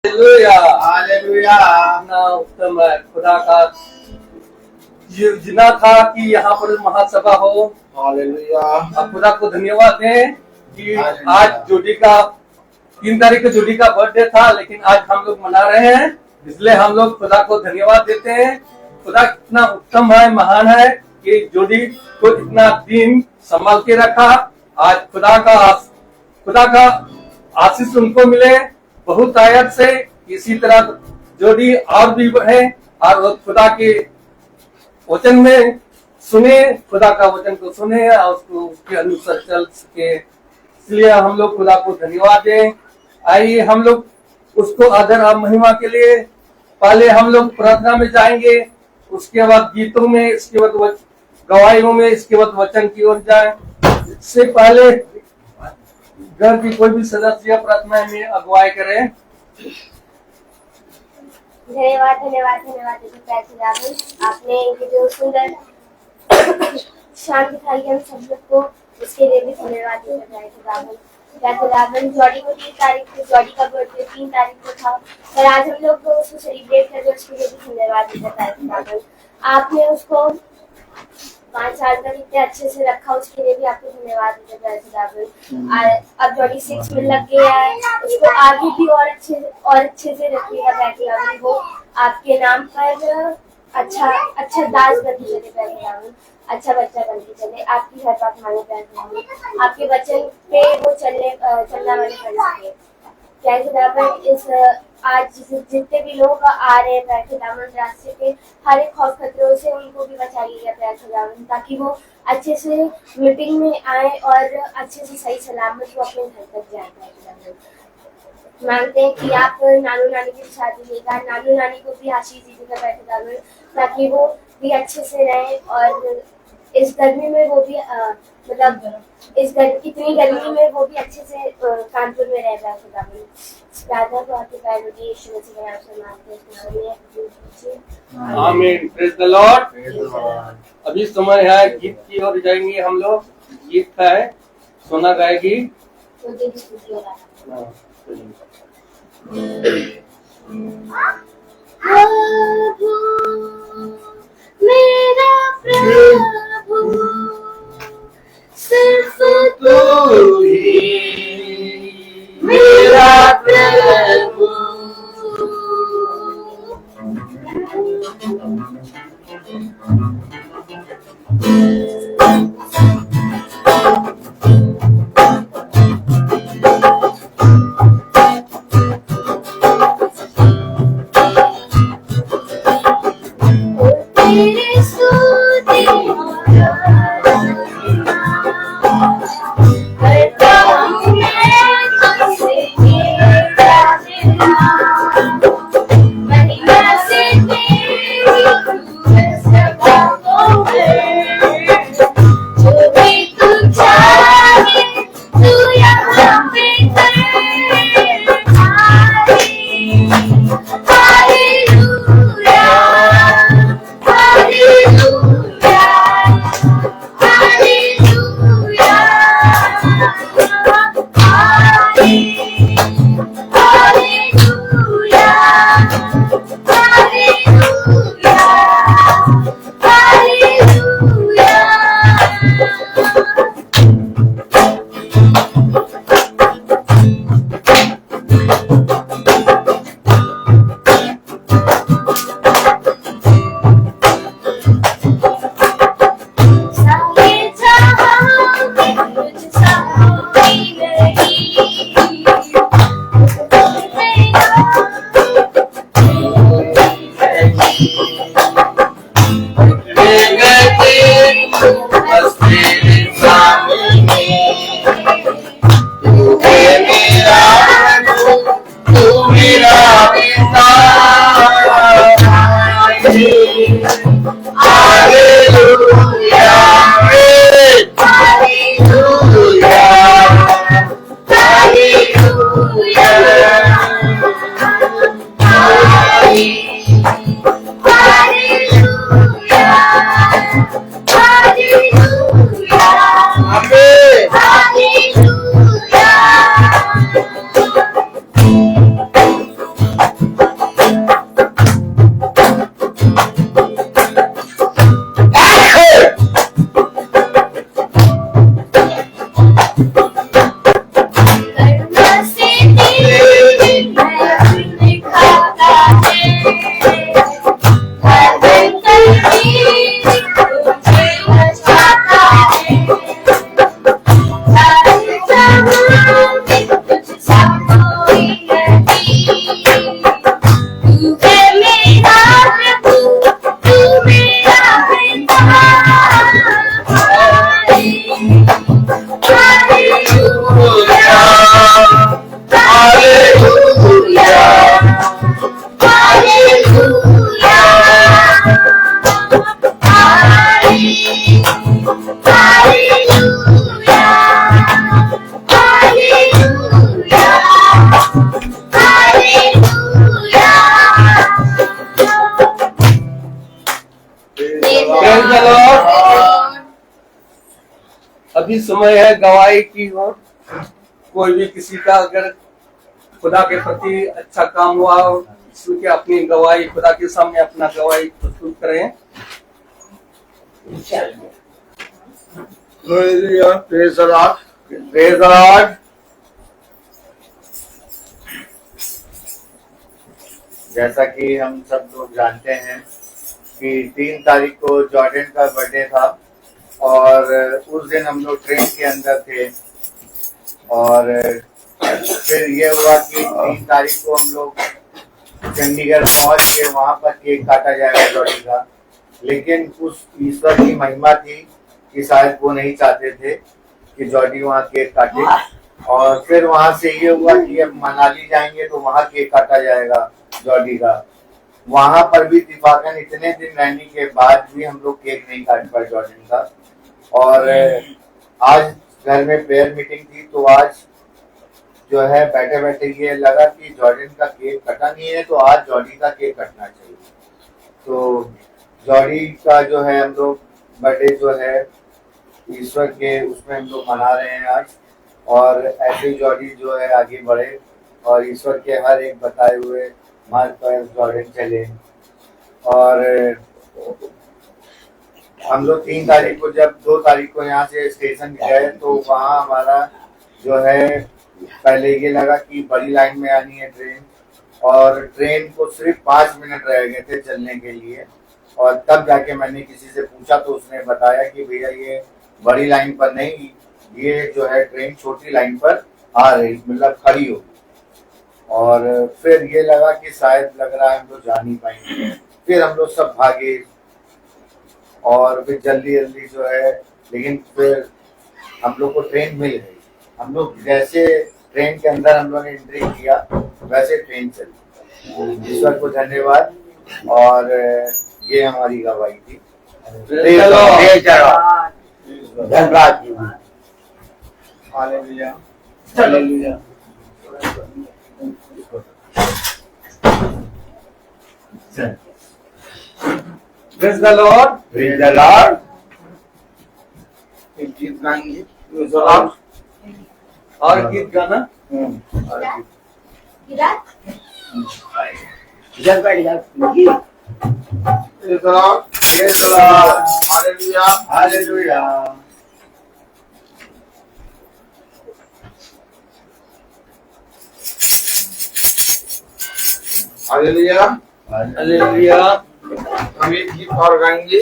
Hallelujah. इतना उत्तम है खुदा का जिना था कि यहाँ पर महासभा हो। हालेलुया। अब खुदा को धन्यवाद दें कि आज जोडी का 3 तारीख को जोडी का बर्थडे था, लेकिन आज हम लोग मना रहे हैं, इसलिए हम लोग खुदा को धन्यवाद देते हैं। खुदा इतना उत्तम है, महान है कि जोडी को इतना दिन संभाल के रखा। आज खुदा का आशीष उनको मिले बहुत आयत से। इसी तरह जोड़ी और भी बढ़े और खुदा के वचन में सुने, खुदा का वचन को सुने और उसके अनुसार चल सके। इसलिए हम लोग खुदा को धन्यवाद दें। आइए हम लोग उसको आदर और महिमा के लिए पहले हम लोग प्रार्थना में जाएंगे, उसके बाद गीतों में, इसके बाद गवाहियों में, इसके बाद वचन की ओर जाए। इससे पहले घर की कोई भी सदस्य प्रार्थना में अगुवाई करे। धन्यवाद धन्यवाद धन्यवाद। आपने ये जो सुंदर शांति दिखाई हम सब लोग को, उसके लिए भी धन्यवाद जॉडी को 3 तारीख को, जॉडी का बर्थडे 3 तारीख को था और आज हम लोग उसको सेलिब्रेट कर रहे हैं, उसके लिए भी धन्यवाद। आपने उसको 5 साल तक इतने अच्छे से रखा, उसके लिए भी आपको धन्यवाद। अब जॉडी 6 में लग गया है, उसको आगे भी और अच्छे से रखिएगा। वो आपके नाम पर अच्छा दास बन के चले, अच्छा बच्चा बन के चले, आपकी हर बात माने, आपके वचन पे वो चलना वाले कर सके। इस आज जितने भी लोग आ रहे हैं बैठे दामन रास्ते पे, हर एक खौफ खतरों से उनको भी बचाइएगा ताकि वो अच्छे से मीटिंग में आए और अच्छे से सही सलामत वो अपने घर तक जाए। मांगते हैं कि आप नानू नानी की शादी देगा, नानू नानी को भी आशीष दीजिएगा बैठे दामन, ताकि वो भी अच्छे से रहे और इस गर्मी में वो भी इतनी गर्मी में वो भी अच्छे से कानपुर में रह जाए। राधा को आपके पैरों की यीशु मसीह के नाम से मांगते हैं। आमीन। Praise the Lord. अभी समय है गीत की ओर जाएंगे हम लोग। गीत है, सोना गाएगी। प्रभु मेरा प्रभु सिर्फ तू ही मेरा प्रभु। तेरे स्तुति करता हूँ मैं तुझसे मेरा महिमा से तेरी सदा को जो भी तू चाहे तू यहाँ पे कर। Hallelujah hallelujah hallelujah hallelujah hallelujah सारे जहां में तुझसा कोई नहीं, अभी समय है गवाही की हो। कोई भी किसी का अगर खुदा के प्रति अच्छा काम हुआ और उसकी अपनी गवाही खुदा के सामने अपना गवाही प्रस्तुत करें। Praise the Lord. Praise the Lord. जैसा कि हम सब लोग जानते हैं कि 3 तारीख को जॉर्डन का बर्थडे था और उस दिन हम लोग ट्रेन के अंदर थे और फिर ये हुआ कि 3 तारीख को हम लोग चंडीगढ़ पहुंच के वहां पर केक काटा जाएगा जॉर्डन का, लेकिन उस ईश्वर की महिमा थी कि शायद वो नहीं चाहते थे कि जॉर्डी वहाँ केक काटे और फिर वहां से ये हुआ कि अब मनाली जाएंगे तो वहाँ केक काटा जाएगा जॉर्डी का। वहां पर भी इत्तेफाकन इतने दिन रहने के बाद भी हम लोग केक नहीं काट पाए जॉर्डन का। और आज घर में प्रेयर मीटिंग थी तो आज जो है बैठे बैठे ये लगा कि जॉर्डन का केक कटा नहीं है तो आज जॉर्डी का केक कटना चाहिए। तो जॉर्डी का जो है हम लोग बर्थडे जो है ईश्वर के उसमें हम लोग मना रहे हैं आज, और ऐसे जॉर्डी जो है आगे बढ़े और ईश्वर के हर एक बताए हुए मार्ग पर जॉर्डन चले। और हम लोग 3 तारीख को जब 2 तारीख को यहाँ से स्टेशन गए तो वहाँ हमारा जो है पहले ये लगा कि बड़ी लाइन में आनी है ट्रेन, और ट्रेन को सिर्फ 5 मिनट रह गए थे चलने के लिए। और तब जाके मैंने किसी से पूछा तो उसने बताया कि भैया ये बड़ी लाइन पर नहीं, ये जो है ट्रेन छोटी लाइन पर आ रही, मतलब खड़ी होगी। और फिर ये लगा कि शायद लग रहा है हम लोग जा नहीं पाएंगे। फिर हम लोग सब भागे और फिर जल्दी जल्दी जो है, लेकिन फिर हम लोग को ट्रेन मिल गई। हम लोग जैसे ट्रेन के अंदर हम लोग ने एंट्री किया वैसे ट्रेन चली। ईश्वर को धन्यवाद। और ये हमारी गवाही थी। धन्यवाद जी। Hallelujah hallelujah. Praise the Lord. Praise the Lord. एक गीत गाएंगे Praise the Lord। और गीत गाना Praise the Lord. Praise the Lord. Hallelujah. Hallelujah. Hallelujah hallelujah. हम एक गीत और गाएंगे।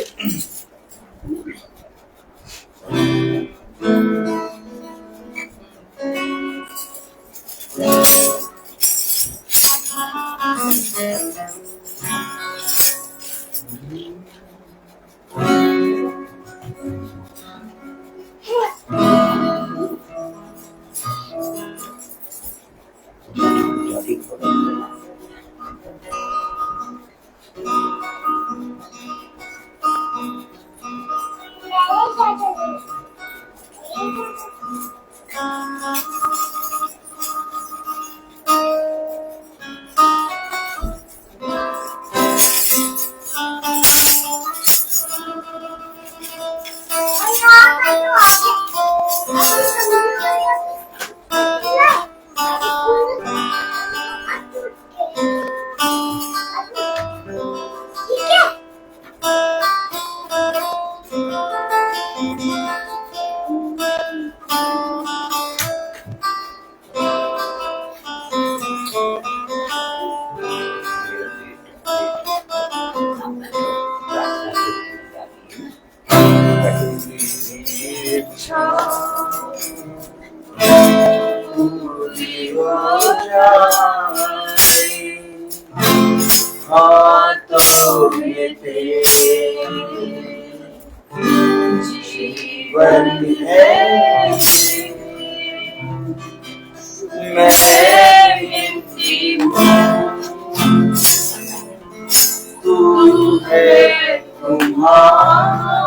जीवन है मैं विनती हूँ तू है तुम्हारा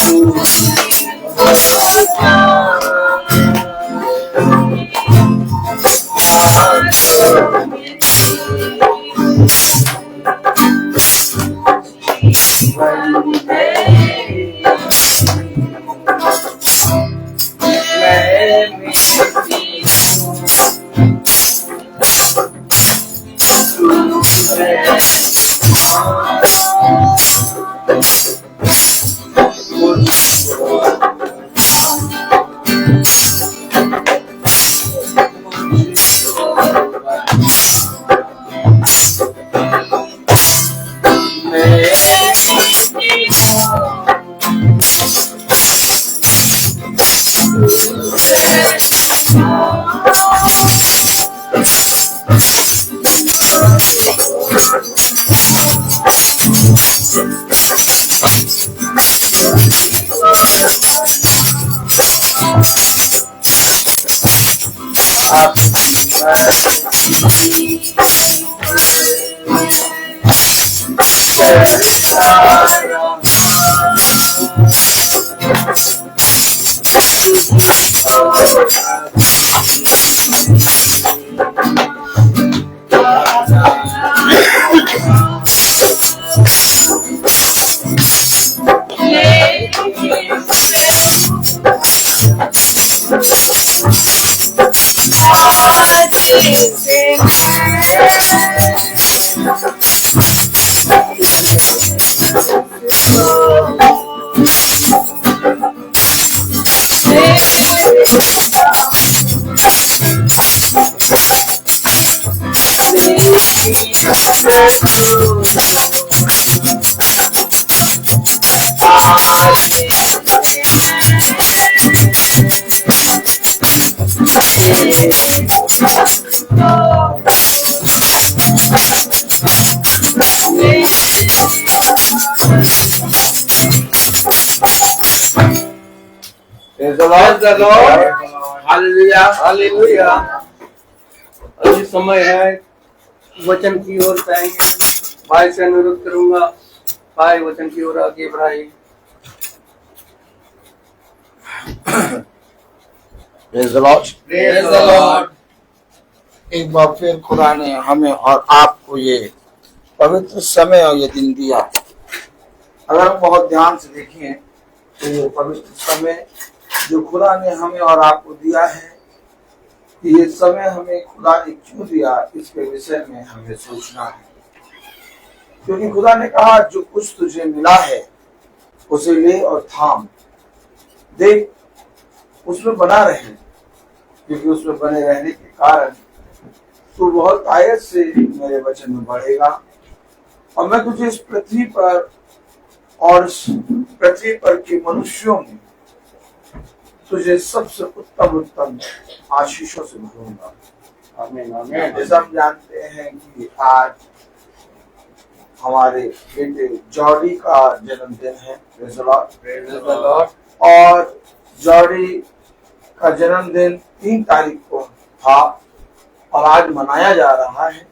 Praise the Lord. Hallelujah hallelujah. अभी समय है वचन की ओर जाएंगे। भाई से अनुरोध करूंगा, भाई वचन की ओर आगे बढ़ाइए। Praise the Lord. Praise the Lord. एक बार फिर खुदा ने हमें और आपको ये पवित्र समय और ये दिन दिया। अगर हम बहुत ध्यान से देखें तो ये पवित्र समय जो खुदा ने हमें और आपको दिया है, ये समय हमें खुदा ने क्यों दिया, इसके विषय में हमें सोचना है। क्योंकि खुदा ने कहा जो कुछ तुझे मिला है उसे ले और थाम देख, उसमें बना रहे, क्योंकि उसमें बने रहने के कारण तू बहुत आयत से मेरे वचन में बढ़ेगा और मैं तुझे इस पृथ्वी पर और पृथ्वी पर के मनुष्यों में तुझे सबसे उत्तम उत्तम आशीषों से भरूंगा। आमीन आमीन। जैसा हम जानते हैं कि आज हमारे बेटे जॉर्डी का जन्मदिन है। Praise the Lord. और जॉर्डी का जन्मदिन 3 तारीख को था और आज मनाया जा रहा है।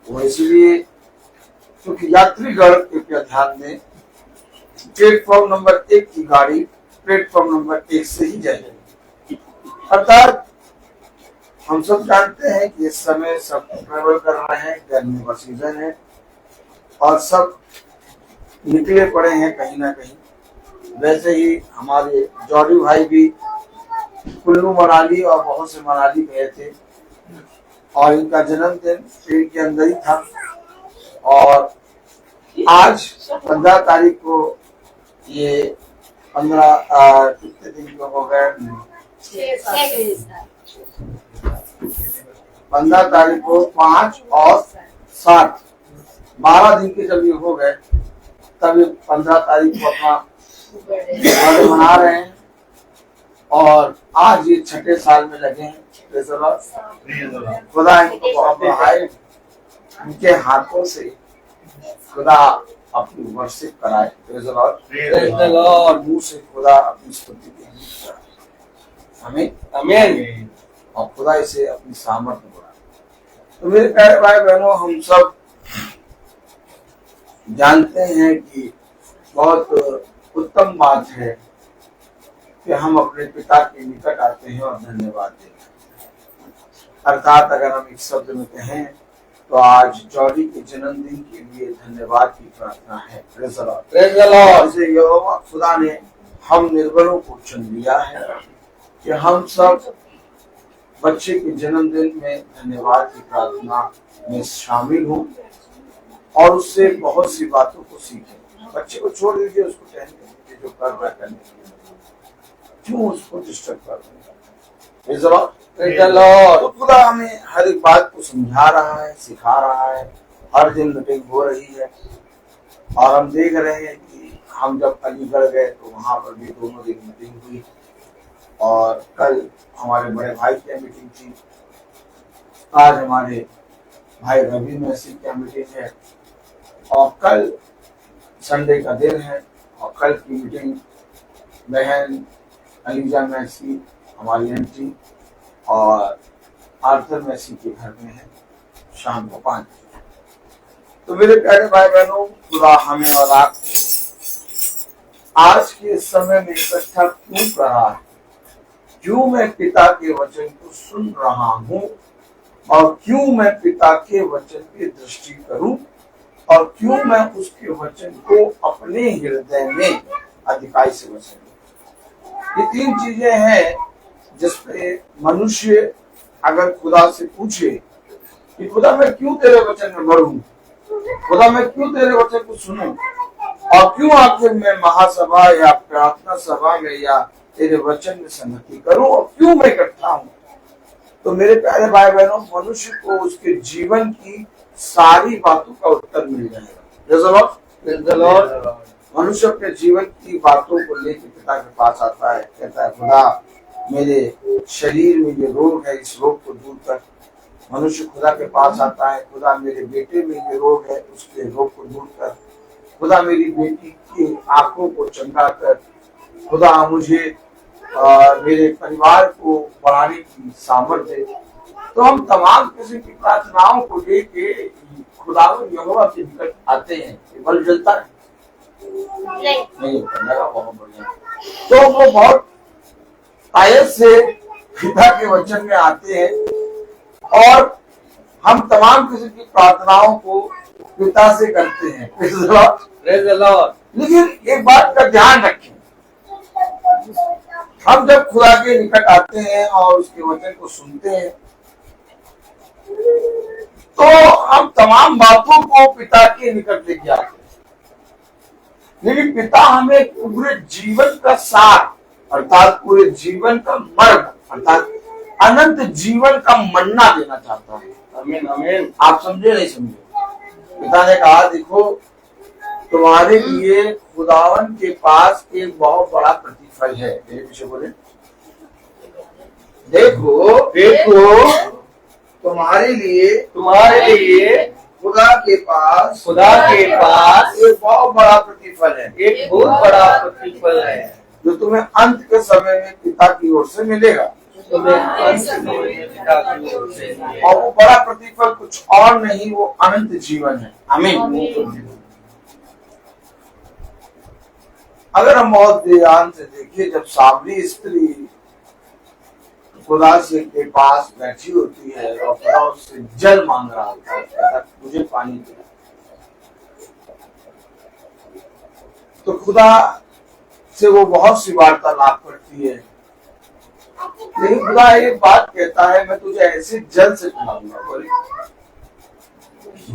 वो इसलिए क्योंकि यात्रीगण कृपया ध्यान दें, प्लेटफॉर्म नंबर 1 की गाड़ी प्लेटफॉर्म नंबर 1 से ही जाएगी। अर्थात हम सब जानते हैं कि इस समय सब ट्रेवल कर रहे हैं, गर्मी का सीजन है और सब निकले पड़े हैं कहीं ना कहीं। वैसे ही हमारे जॉर्डी भाई भी कुल्लू मनाली और बहुत से मनाली गए थे और इनका जन्मदिन ट्रेन के अंदर ही था। और आज 15 तारीख को ये 15 कितने दिन हो गए, 15 तारीख को 5 और 7 12 दिन के जब ये हो गए तब ये 15 तारीख को अपना बर्थडे मना रहे हैं और आज ये 6ठे साल में लगे हैं। खुदा इनको बहुत बढ़ाए, इनके हाथों से खुदा अपनी वर्शिप कराए। Praise the Lord. मुंह से खुदा अपनी स्तुति के आमीन आमीन और खुदा इसे अपनी सामर्थ्य बढ़ाए। तो मेरे प्यारे भाई बहनों, हम सब जानते हैं कि बहुत उत्तम बात है कि हम अपने पिता के निकट आते हैं और धन्यवाद देते हैं। अर्थात अगर हम एक शब्द में कहें तो आज जॉर्डी के जन्मदिन के लिए धन्यवाद की प्रार्थना है। Praise the Lord. यहोवा खुदा ने हम निर्बलों को चुन लिया है कि हम सब बच्चे के जन्मदिन में धन्यवाद की प्रार्थना में शामिल हों और उससे बहुत सी बातों को सीखें। बच्चे को छोड़ दीजिए, उसको कहने दीजिए जो कर रहा है करने के लिए, क्यों उसको डिस्टर्ब कर रहे हैं। तो खुदा हमें हर एक बात को समझा रहा है, सिखा रहा है। हर दिन मीटिंग हो रही है और हम देख रहे हैं कि हम जब अलीगढ़ गए तो वहां पर भी दोनों दिन मीटिंग हुई और कल हमारे बड़े भाई की मीटिंग थी। आज हमारे भाई रवि मैसी की मीटिंग है और कल संडे का दिन है और कल की मीटिंग बहन अलीजा मैसी हमारी आंटी और आर्थर मैसी के घर में है शाम को 5 बजे। तो मेरे प्यारे भाई बहनों, खुदा हमें और आप आज के समय में इकट्ठा क्यों कर रहा है, क्यों मैं पिता के वचन को सुन रहा हूँ और क्यों मैं पिता के वचन की दृष्टि करूं और क्यों मैं उसके वचन को अपने हृदय में अधिकाई से बसें। ये 3 चीजें हैं जिसपे मनुष्य अगर खुदा से पूछे कि खुदा मैं क्यों तेरे वचन में बढ़ूं, खुदा मैं क्यों तेरे वचन को सुनूं और क्यों आखिर मैं महासभा या प्रार्थना सभा में या तेरे वचन में संगति करूं और क्यों मैं इकट्ठा हूं, तो मेरे प्यारे भाई बहनों, मनुष्य को उसके जीवन की सारी बातों का उत्तर मिल जाएगा। मनुष्य अपने जीवन की बातों को लेकर पिता के पास आता है, कहता है खुदा मेरे शरीर में ये रोग है, इस रोग को दूर कर। मनुष्य खुदा के पास आता है, खुदा मेरे बेटे में ये रोग है, उसके रोग को दूर कर। खुदा मेरी बेटी की आंखों को चंगा कर। खुदा मुझे मेरे परिवार को बढ़ाने की सामर्थ्य दे। तो हम तमाम किस्म की प्रार्थनाओं को लेके खुदा यहोवा के निकट आते हैं। बल जलता है नहीं लगा, बहुत बढ़िया। तो वो बहुत आयत से पिता के वचन में आते हैं और हम तमाम किस्म की प्रार्थनाओं को पिता से करते हैं। Praise the Lord. लेकिन एक बात का ध्यान रखें, हम जब खुदा के निकट आते हैं और उसके वचन को सुनते हैं तो हम तमाम बातों को पिता के निकट लेके आते हैं, लेकिन पिता हमें पूरे जीवन का सार अर्थात पूरे जीवन का मार्ग अर्थात अनंत जीवन का मन्ना देना चाहता है। आमीन आमीन। आप समझे नहीं समझे? पिता ने कहा देखो तुम्हारे लिए खुदावन के पास एक बहुत बड़ा प्रतिफल है। मेरे पीछे बोले देखो तुम्हारे लिए खुदा के पास एक बहुत बड़ा प्रतिफल है, एक बहुत बड़ा प्रतिफल है जो तुम्हें अंत के समय में पिता की ओर से मिलेगा। और वो बड़ा प्रतिफल कुछ और नहीं, वो अनंत जीवन है। आमीन। अगर हम बहुत ध्यान से देखिए, जब सामरी स्त्री खुदा से के पास बैठी होती है और खुदा उससे जल मांग रहा होता है, मुझे पानी दे, तो खुदा से वो बहुत सी वार्तालाप करती है, लेकिन खुदा एक बात कहता है मैं तुझे ऐसे जल से पिलाऊंगा। बोले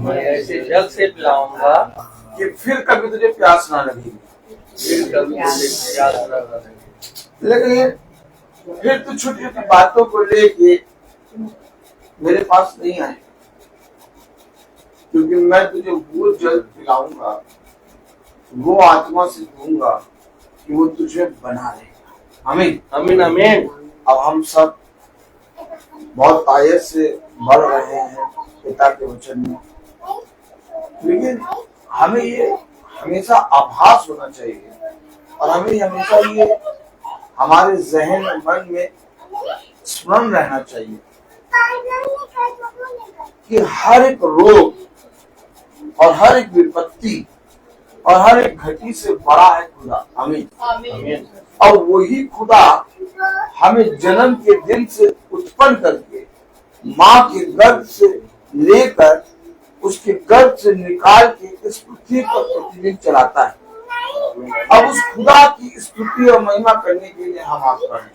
मैं ऐसे जल से पिलाऊंगा कि फिर कभी तुझे प्यास ना लगेगी। लेकिन फिर तू छोटी छोटी बातों को लेके मेरे पास नहीं आए, क्योंकि मैं तुझे वो जल पिलाऊंगा, वो आत्मा से दूंगा कि वो तुझे बना रहेगा। आमीन आमीन आमीन। अब हम सब बहुत आयत से बढ़ रहे हैं पिता के वचन में, लेकिन हमें ये हमेशा आभास होना चाहिए और हमें हमेशा ये हमारे जहन मन में स्मरण रहना चाहिए कि हर एक रोग और हर एक विपत्ति और हर एक घटी से बड़ा है खुदा। आमीन। और वही खुदा हमें जन्म के दिन से उत्पन्न करके माँ के गर्भ से लेकर उसके गर्भ से निकाल के इस पृथ्वी पर प्रतिदिन चलाता है। अब उस खुदा की स्तुति और महिमा करने के लिए हम आप करें।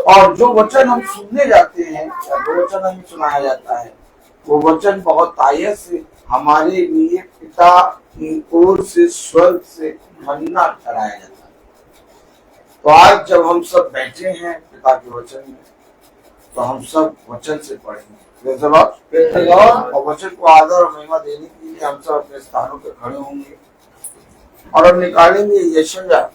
और जो वचन हम सुनने जाते हैं या जो वचन हमें सुनाया जाता है वो वचन बहुत आयत से हमारे लिए पिता की ओर से स्वर्ग से मन्ना ठहराया जाता है। तो आज जब हम सब बैठे हैं पिता के वचन में तो हम सब वचन से पढ़ेंगे। और वचन को आदर और महिमा देने के लिए हम सब अपने स्थानों पर खड़े होंगे और हम निकालेंगे यशाया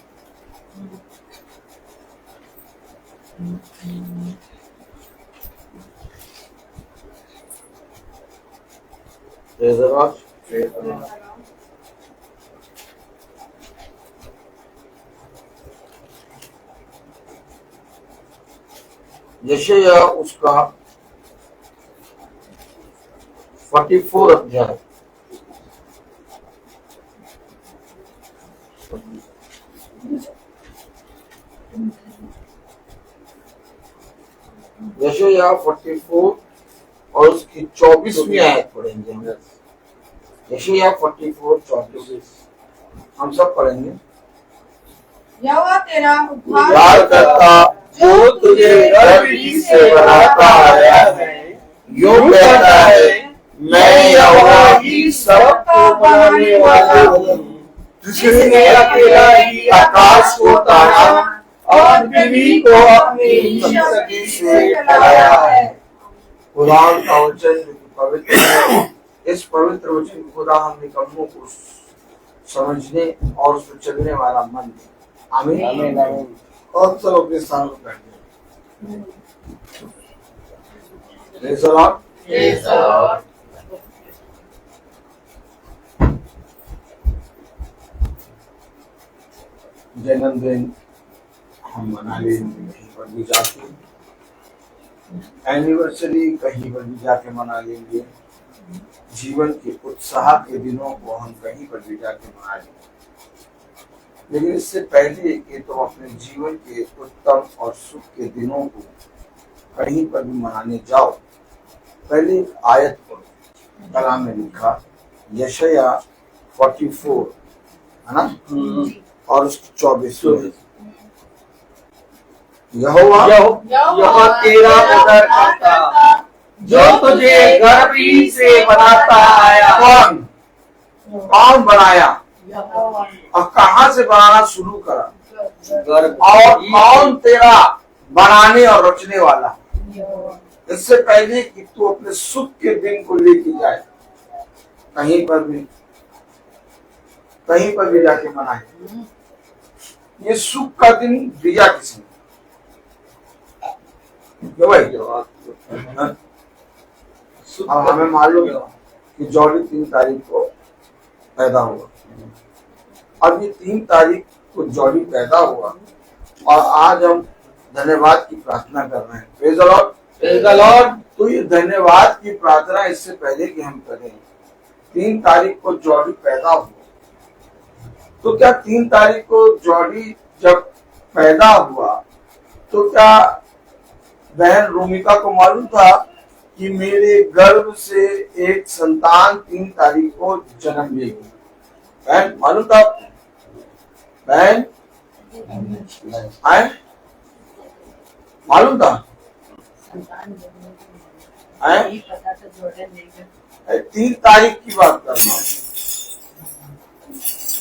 यशाया उसका 44 अध्याय यशाया 44 और उसकी 24वीं आयत पढ़ेंगे हम। यशाया 44:24 हम सब पढ़ेंगे। यहोवा तेरा उद्धार करता जो तुझे गर्भ से बनाता आया है, यूं कहता है, मैं यहोवा ही सबको बनाने वाला हूँ, जिसने अकेला ही आकाश को ताना और पृथ्वी को अपनी शक्ति से फैलाया है। कुरान का वचन पवित्र है। इस पवित्र वचन को खुदा हम निकम्मों को समझने और उस पर चलने वाला मन दे। आमीन आमीन आमीन। और सब अपने स्थान पर बैठे। Praise the Lord. Praise the Lord. जन्मदिन हम मना लेंगे कहीं पर भी जाके, एनिवर्सरी कहीं पर भी जाके मना लेंगे, जीवन के उत्साह के दिनों को हम कहीं पर भी जाके मना लेंगे। लेकिन इससे पहले कि तो अपने जीवन के उत्तम और सुख के दिनों को कहीं पर भी मनाने जाओ, पहले एक आयत पढ़ो। कलाम में लिखा यशाया 44 है ना, और उसकी 24 यहोवा तेरा उद्धार करता जो तुझे गर्भ से बनाता आया। कौन बनाया और कहाँ से बनाना शुरू करा और कौन तेरा बनाने और रचने वाला। इससे पहले कि तू अपने सुख के दिन को लेके जाए कहीं पर भी जाके मनाए, ये सुख का दिन दिया किसने? क्यों भाई? अब हमें मालूम है कि जॉली 3 तारीख को पैदा हुआ। अब ये 3 तारीख को जॉली पैदा हुआ और आज हम धन्यवाद की प्रार्थना कर रहे हैं। Praise the Lord. Praise the Lord. तो ये धन्यवाद की प्रार्थना इससे पहले कि हम करें, 3 तारीख को जॉली पैदा हुआ, तो क्या 3 तारीख को जॉली जब पैदा हुआ तो क्या बहन रोमिका को मालूम था कि मेरे गर्भ से एक संतान 3 तारीख को जन्म लेगी? बहन मालूम था? बहन आए मालूम था? 3 तारीख की बात कर रहा हूँ।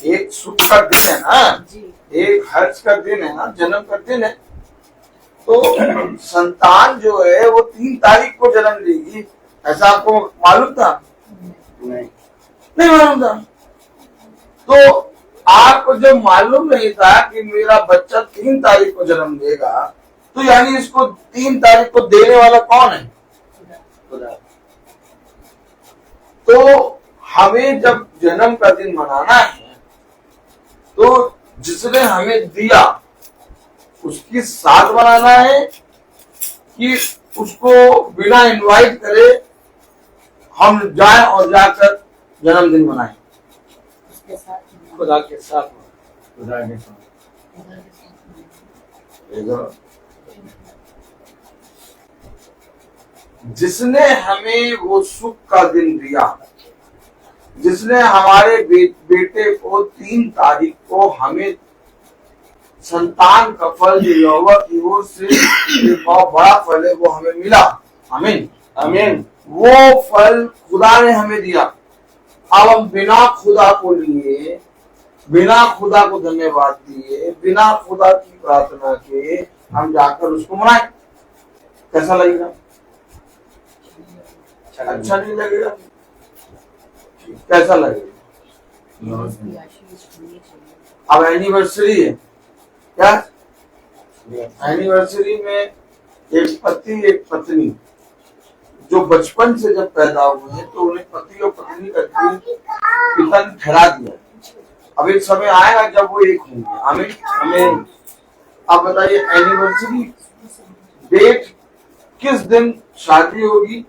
एक सुख का दिन है ना, एक हर्ष का दिन है ना, जन्म का दिन है। तो संतान जो है वो 3 तारीख को जन्म लेगी, ऐसा आपको मालूम था? नहीं मालूम था। तो आपको जब मालूम नहीं था कि मेरा बच्चा 3 तारीख को जन्म लेगा, तो यानी इसको 3 तारीख को देने वाला कौन है? तो हमें जब जन्म का दिन मनाना है तो जिसने हमें दिया उसकी साथ मनाना है कि उसको बिना इनवाइट करे हम जाएं और जाकर जन्मदिन मनाएं? खुदा के साथ हो। खुदा के साथ। जिसने हमें वो सुख का दिन दिया, जिसने हमारे बेटे को 3 तारीख को हमें संतान का फल जो यहोवा की ओर से एक बहुत बड़ा फल है वो हमें मिला। आमीन आमीन। वो फल खुदा ने हमें दिया। अब हम बिना खुदा को लिए, बिना खुदा को धन्यवाद दिए, बिना खुदा की प्रार्थना के हम जाकर उसको मनाएं, कैसा लगेगा? अच्छा नहीं लगेगा? कैसा लगेगा? अब एनिवर्सरी है क्या? एनिवर्सरी में एक पति एक पत्नी जो बचपन से जब पैदा हुए हैं तो उन्हें पति और पत्नी करके पिता ने ठहरा दिया। अब एक समय आएगा जब वो एक होंगे। आमीन आमीन। अब बताइए एनिवर्सरी डेट किस दिन शादी होगी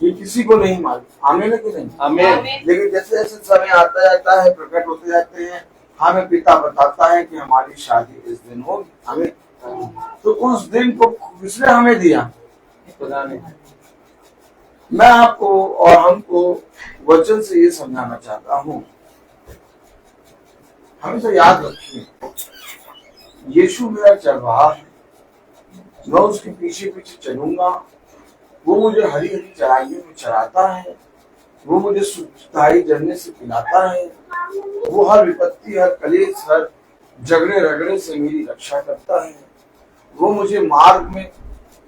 ये किसी को नहीं मालूम। आमीन है कि नहीं? आमीन। लेकिन जैसे जैसे समय आता जाता है, प्रकट होते जाते हैं, हमें पिता बताता है कि हमारी शादी इस दिन होगी। हमें तो उस दिन को किसने हमें दिया? खुदा ने। मैं आपको और हमको वचन से ये समझाना चाहता हूँ, हमेशा याद रखिए यीशु मेरा चरवाहा है, मैं उसके पीछे पीछे चलूंगा। वो मुझे हरी हरी चराइयों में चराता है, वो मुझे सुधाई झरने से पिलाता है, वो हर विपत्ति, हर कलेश, हर झगड़े रगड़े से मेरी रक्षा करता है, वो मुझे मार्ग में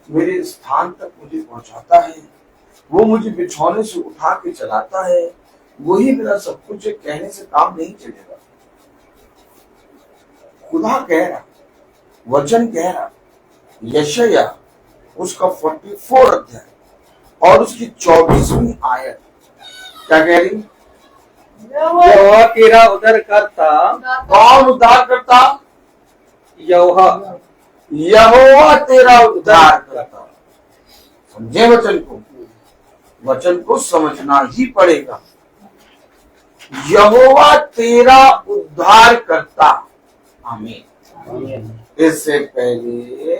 मेरे स्थान तक मुझे पहुंचाता है, वो मुझे बिछौने से उठा के चलाता है। वही मेरा सब कुछ है, कहने से काम नहीं चलेगा। खुदा कह रहा, वचन कह रहा, यशायाह उसका 44 अध्याय और उसकी 24वीं आयत क्या कह रही? यहोवा तेरा उद्धार करता। कौन उद्धार करता? यहोवा। यहोवा तेरा उद्धार करता। समझे वचन को? वचन को समझना ही पड़ेगा। यहोवा तेरा उद्धार करता। आमीन। इससे पहले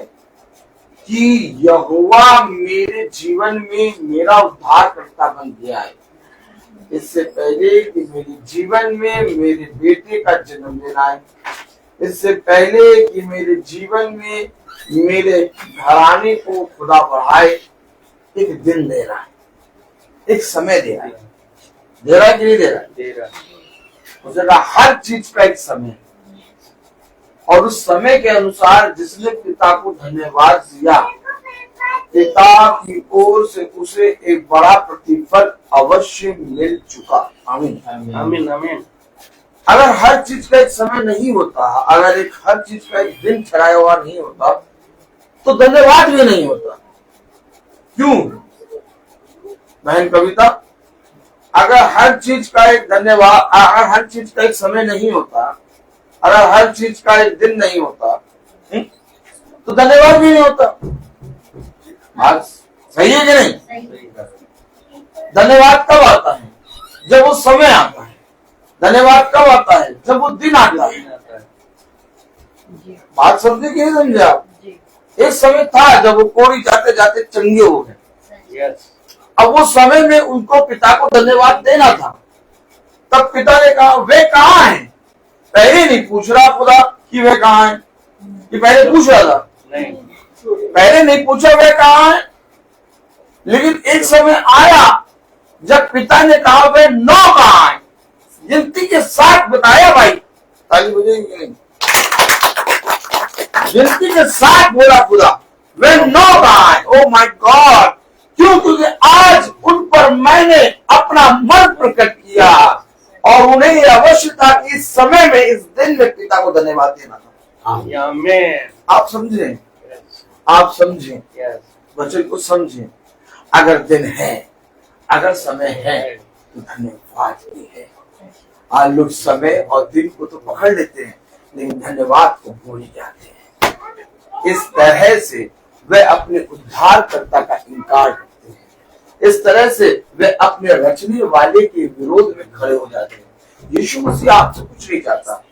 कि यहोवा मेरे जीवन में मेरा उद्धार करता बन गया है, इससे पहले कि मेरे जीवन में मेरे बेटे का जन्मदिन आए, इससे पहले कि मेरे जीवन में मेरे घराने को खुदा बढ़ाए, एक दिन दे रहा है, एक समय दे रहा है। दे रहा है कि नहीं दे रहा है? दे रहा है। उसका हर चीज का एक समय है और उस समय के अनुसार जिसने पिता को धन्यवाद दिया, पिता की ओर से उसे एक बड़ा प्रतिफल अवश्य मिल चुका। आमीन आमीन आमीन। अगर हर चीज का एक समय नहीं होता, अगर एक हर चीज का एक दिन ठहराया हुआ नहीं होता तो धन्यवाद भी नहीं होता। क्यों बहन कविता? अगर हर चीज का एक धन्यवाद, अगर हर चीज का एक समय नहीं होता, अगर हर चीज का एक दिन नहीं होता तो धन्यवाद भी नहीं होता। बात सही है कि नहीं? धन्यवाद कब आता है? जब वो समय आता है। धन्यवाद कब आता है? जब वो दिन आता है। बात समझे कि नहीं समझे आप? एक समय था जब वो कोड़ी जाते जाते चंगे हो गए। अब वो समय में उनको पिता को धन्यवाद देना था। तब पिता ने कहा वे कहाँ हैं? पहले नहीं पूछ रहा खुदा कि वे कहाँ हैं, कि पहले पूछ रहा था? नहीं, पहले नहीं पूछा वे कहाँ हैं। लेकिन एक समय आया जब पिता ने कहा वे 9 कहाँ हैं, गिनती के साथ बताया। भाई ताली बजेगी कि नहीं? गिनती के साथ बोला खुदा वे 9 कहाँ हैं। Oh my God! क्यों? क्योंकि आज उन पर मैंने अपना मन प्रकट किया और उन्हें यह अवश्य था कि इस समय में, इस दिन में पिता को धन्यवाद देना था। आमीन। आप समझें, आप समझें, वचन को समझें। अगर दिन है, अगर समय है तो धन्यवाद भी है। आज लोग समय और दिन को तो पकड़ लेते हैं लेकिन धन्यवाद को भूल जाते हैं। इस तरह से वे अपने उद्धारकर्ता का इनकार करते हैं। इस तरह से वे अपने रचने वाले के विरोध में खड़े हो जाते हैं। यीशु मसीह आपसे कुछ नहीं चाहता।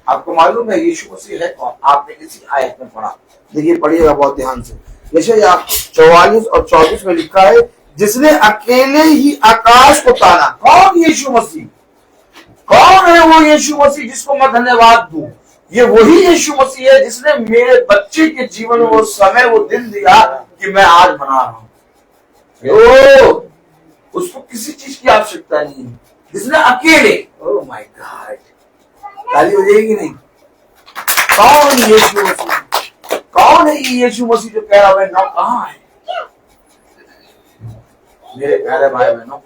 आपको मालूम है यीशु मसीह है कौन? आपने किसी आयत में पढ़ा, देखिए पढ़िएगा बहुत ध्यान से। यशायाह 44 और 24 में लिखा है, जिसने अकेले ही आकाश को ताना। कौन? यीशु मसीह। कौन है वो यीशु मसीह जिसको मैं धन्यवाद दूं? ये वही यीशु मसीह है जिसने मेरे बच्चे के जीवन में वो समय, वो दिन दिया कि मैं आज बना रहा हूं। उसको किसी चीज की आवश्यकता नहीं है, जिसने अकेले। ओह माय गॉड, ताली हो जाएगी नहीं? कौन यीशु मसीह? कौन है ये यीशु मसीह जो कह रहा है ना? कहां है मेरे प्यारे भाई बहनों?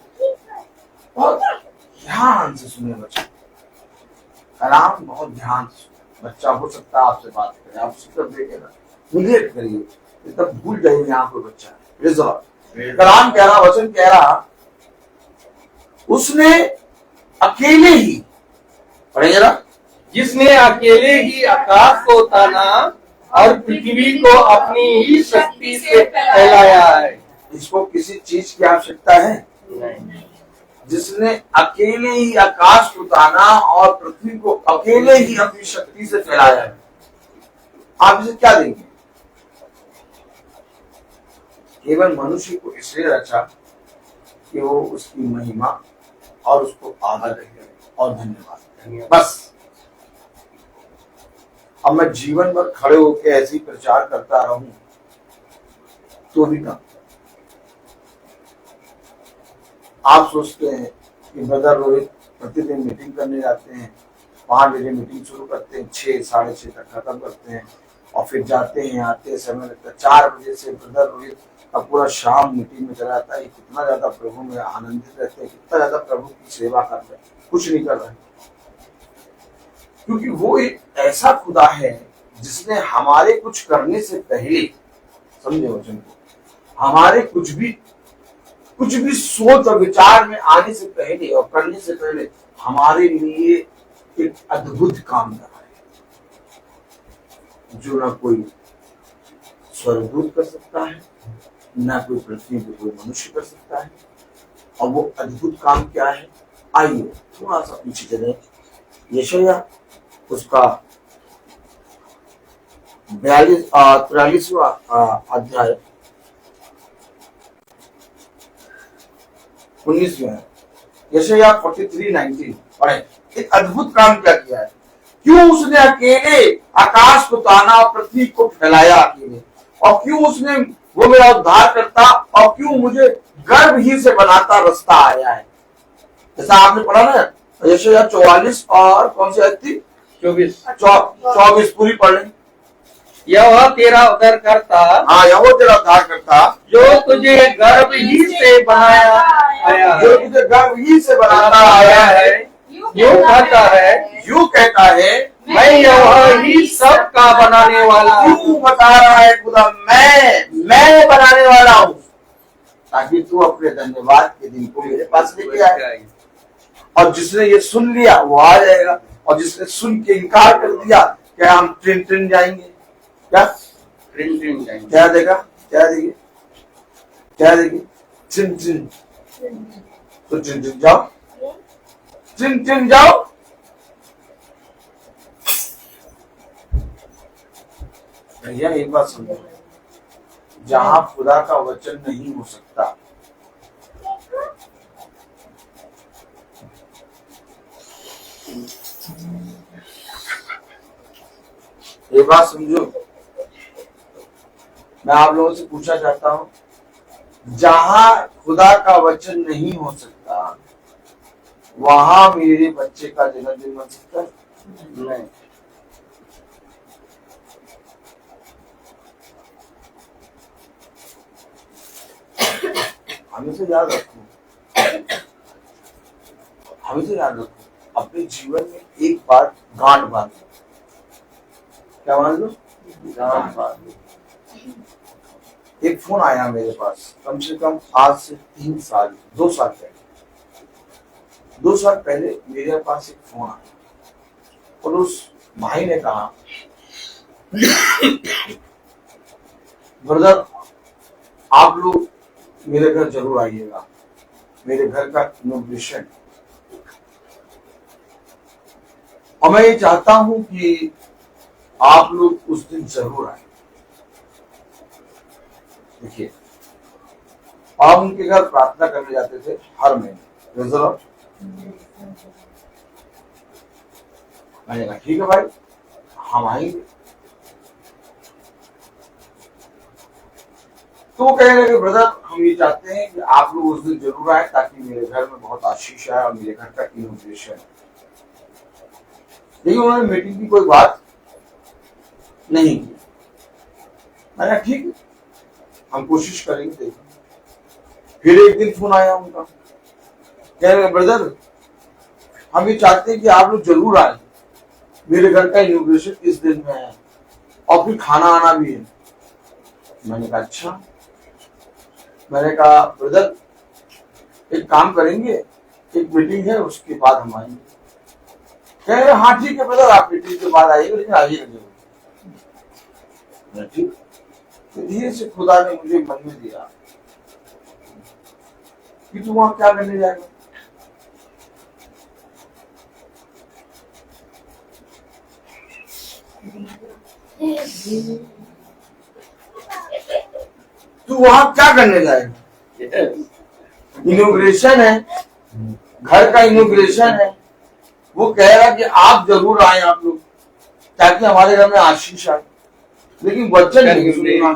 बहुत ध्यान से सुने बच्चा, कलाम बहुत ध्यान से। बच्चा हो सकता है आपसे बात करे, आप उसकी तरफ देखेगा, निगलेक्ट करिए, तब भूल जाइए यहाँ कोई बच्चा है। कलाम कह रहा, वचन कह रहा, उसने अकेले ही, पढ़े जरा, जिसने अकेले ही आकाश को ताना और पृथ्वी को अपनी ही शक्ति से फैलाया है। इसको किसी चीज की आवश्यकता है? नहीं। जिसने अकेले ही आकाश को ताना और पृथ्वी को अकेले ही अपनी शक्ति से फैलाया है। आप इसे क्या देंगे? केवल मनुष्य को इसलिए रचा कि वो उसकी महिमा और उसको आदर करे और धन्यवाद, बस। अब मैं जीवन भर खड़े होकर ऐसे ही प्रचार करता रहूं तो भी कम। आप सोचते हैं कि ब्रदर रोहित प्रतिदिन मीटिंग करने जाते हैं, 5 बजे मीटिंग शुरू करते हैं, 6 साढ़े 6 तक खत्म करते हैं और फिर जाते हैं, आते हैं, समय लगता है। 4 बजे से ब्रदर रोहित अब पूरा शाम मीटिंग में चला जाता है। कितना ज्यादा प्रभु में आनंदित रहते हैं, कितना ज्यादा प्रभु की सेवा कर रहे हैं, कुछ नहीं कर रहे हैं। क्योंकि वो एक ऐसा खुदा है जिसने हमारे कुछ करने से पहले, समझे वचन को, हमारे कुछ भी सोच और विचार में आने से पहले और करने से पहले हमारे लिए एक अद्भुत काम करा है, जो ना कोई स्वर्गदूत कर सकता है, ना कोई पृथ्वी पे कोई मनुष्य कर सकता है। और वो अद्भुत काम क्या है? आइए थोड़ा सा पीछे चले। यशायाह उसका 43वां अध्याय 19 में, यशायाह 43:19 पढ़े। एक अद्भुत काम क्या किया है? क्यों उसने अकेले आकाश को ताना और पृथ्वी को फैलाया अकेले? और क्यों उसने, वो मेरा उद्धार करता, और क्यों मुझे गर्भ ही से बनाता रास्ता आया है? जैसा आपने पढ़ा ना, यशायाह 44 और कौन सी आयत थी? 24 पूरी पढ़ लें। यह तेरा उद्धार करता, हाँ, यह तेरा उद्धार करता, जो तुझे गर्भ ही से बनाया आया है, जो तुझे गर्भ ही से बनाता आया है। यूं कहता है, मैं यह ही सब का बनाने वाला हूँ। क्यों बता रहा है खुदा, मैं बनाने वाला हूँ, ताकि तू अपने धन्यवाद के दिन को मेरे पास लेके आए। और जिसने ये सुन लिया वो आ जाएगा, और जिसने सुन के इनकार कर दिया, क्या हम ट्रेन जाएंगे? क्या ट्रेन जाएंगे? क्या देगा? क्या देगी? क्या देगी? ट्रेन तो ट्रेन जाओ, ट्रेन जाओ। भैया एक बात समझो, जहां खुदा का वचन नहीं हो सकता, ये बात समझो। मैं आप लोगों से पूछना चाहता हूं, जहां खुदा का वचन नहीं हो सकता वहां मेरे बच्चे का जन्मदिन बन सकता है? नहीं। हमेशा याद रखो, हमेशा याद रखो, अपने जीवन में एक बार गांठ बांधो। क्या मान लो? गांठ बांधो। एक फोन आया मेरे पास, कम से कम आज से 2 साल पहले, 2 साल पहले मेरे पास एक फोन आया और उस भाई ने कहा, ब्रदर आप लोग मेरे घर जरूर आइएगा, मेरे घर का इनॉग्रेशन और मैं ये चाहता हूं कि आप लोग उस दिन जरूर आए। देखिए, आप उनके घर प्रार्थना करने जाते थे हर महीने। मैंने कहा ठीक है भाई, हम आएंगे। तो वो कहने लगे ब्रदर, हम ये चाहते हैं कि आप लोग उस दिन जरूर आए ताकि मेरे घर में बहुत आशीष आए और मेरे घर का इनोग्रेशन। लेकिन उन्होंने मीटिंग की कोई बात नहीं की। मैंने कहा ठीक है, हम कोशिश करेंगे। देखो, फिर एक दिन फोन आया उनका, कह रहे ब्रदर हम ये चाहते हैं कि आप लोग जरूर आए, मेरे घर का इनोग्रेशन इस दिन में है और फिर खाना आना भी है। मैंने कहा अच्छा। मैंने कहा ब्रदर एक काम करेंगे, एक मीटिंग है उसके बाद हम आएंगे। कह रहे हाँ ठीक है ब्रदर, आप मीटिंग के बाद आइएगा, लेकिन आइएगा जरूर। ठीक। तो धीरे से खुदा ने मुझे मन में दिया कि तू वहां क्या करने जाएगा। तू वहां क्या करने जाएगा? इनोग्रेशन है, घर का इनोग्रेशन है। वो कह रहा कि आप जरूर आए आप लोग, ताकि हमारे घर में आशीष आए। लेकिन वचन नहीं सुनना।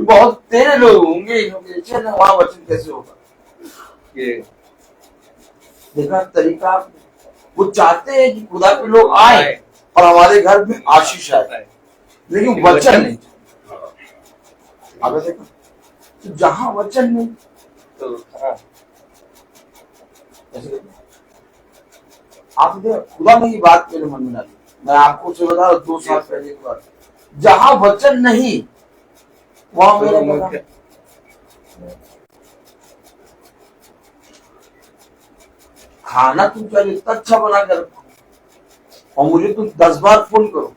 बहुत तेरे लोग होंगे इनोग्रेशन है, वहां वचन कैसे होगा? देखा तरीका। वो चाहते हैं कि खुदा के लोग आए और हमारे घर में आशीष आए, लेकिन वचन नहीं। आगे देखो, तो जहां वचन नहीं तो आप खुदा ने ये बात मेरे मन में डाली। मैं आपको से बता रहा हूं 2 साल पहले की बात। जहां वचन नहीं वहां मेरा खाना तुम चाहे इतना अच्छा बना कर रखो और मुझे तुम 10 बार फोन करो,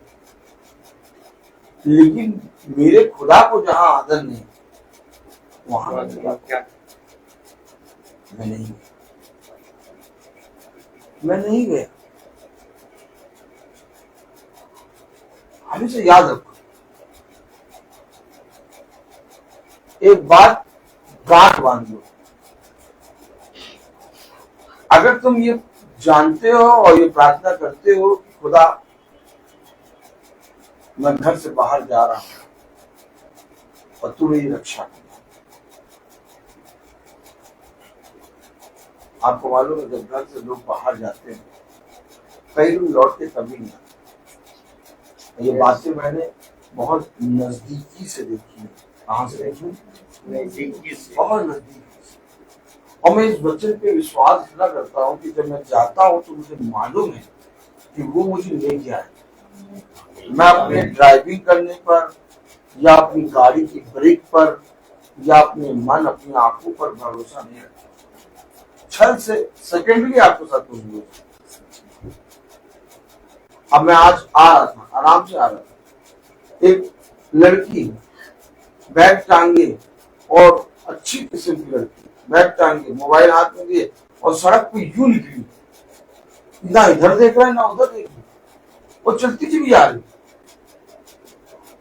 लेकिन मेरे खुदा को जहां आदर नहीं वहां क्या मैं नहीं गया। हमेशा याद रखो, एक बात गांठ बांध लो। अगर तुम ये जानते हो और ये प्रार्थना करते हो कि खुदा मैं घर से बाहर जा रहा हूं और तू मेरी रक्षा कर। आपको मालूम है जब घर से लोग बाहर जाते हैं कई लोग लौट के कभी नहीं आते। ये बातें मैंने बहुत नजदीकी से देखी है। कहां से देखी? नजदीकी से, बहुत नजदीकी से। और मैं इस वचन पे विश्वास इतना करता हूँ कि जब मैं जाता हूँ तो मुझे मालूम है कि वो मुझे ले गया है। मैं अपने ड्राइविंग करने पर या अपनी गाड़ी की ब्रेक पर या अपने मन अपनी आंखों पर भरोसा नहीं रखता। छल से सेकेंडली आपको सब कुछ बोल। अब मैं आज आ रहा था, आराम से आ रहा था, एक लड़की बैग टांगे और अच्छी किस्म की लड़की बैग टांगे मोबाइल हाथ में दिए और सड़क पे यूं निकली, ना इधर देख रहा है ना उधर देख रहा, वो चलती चली आ रही।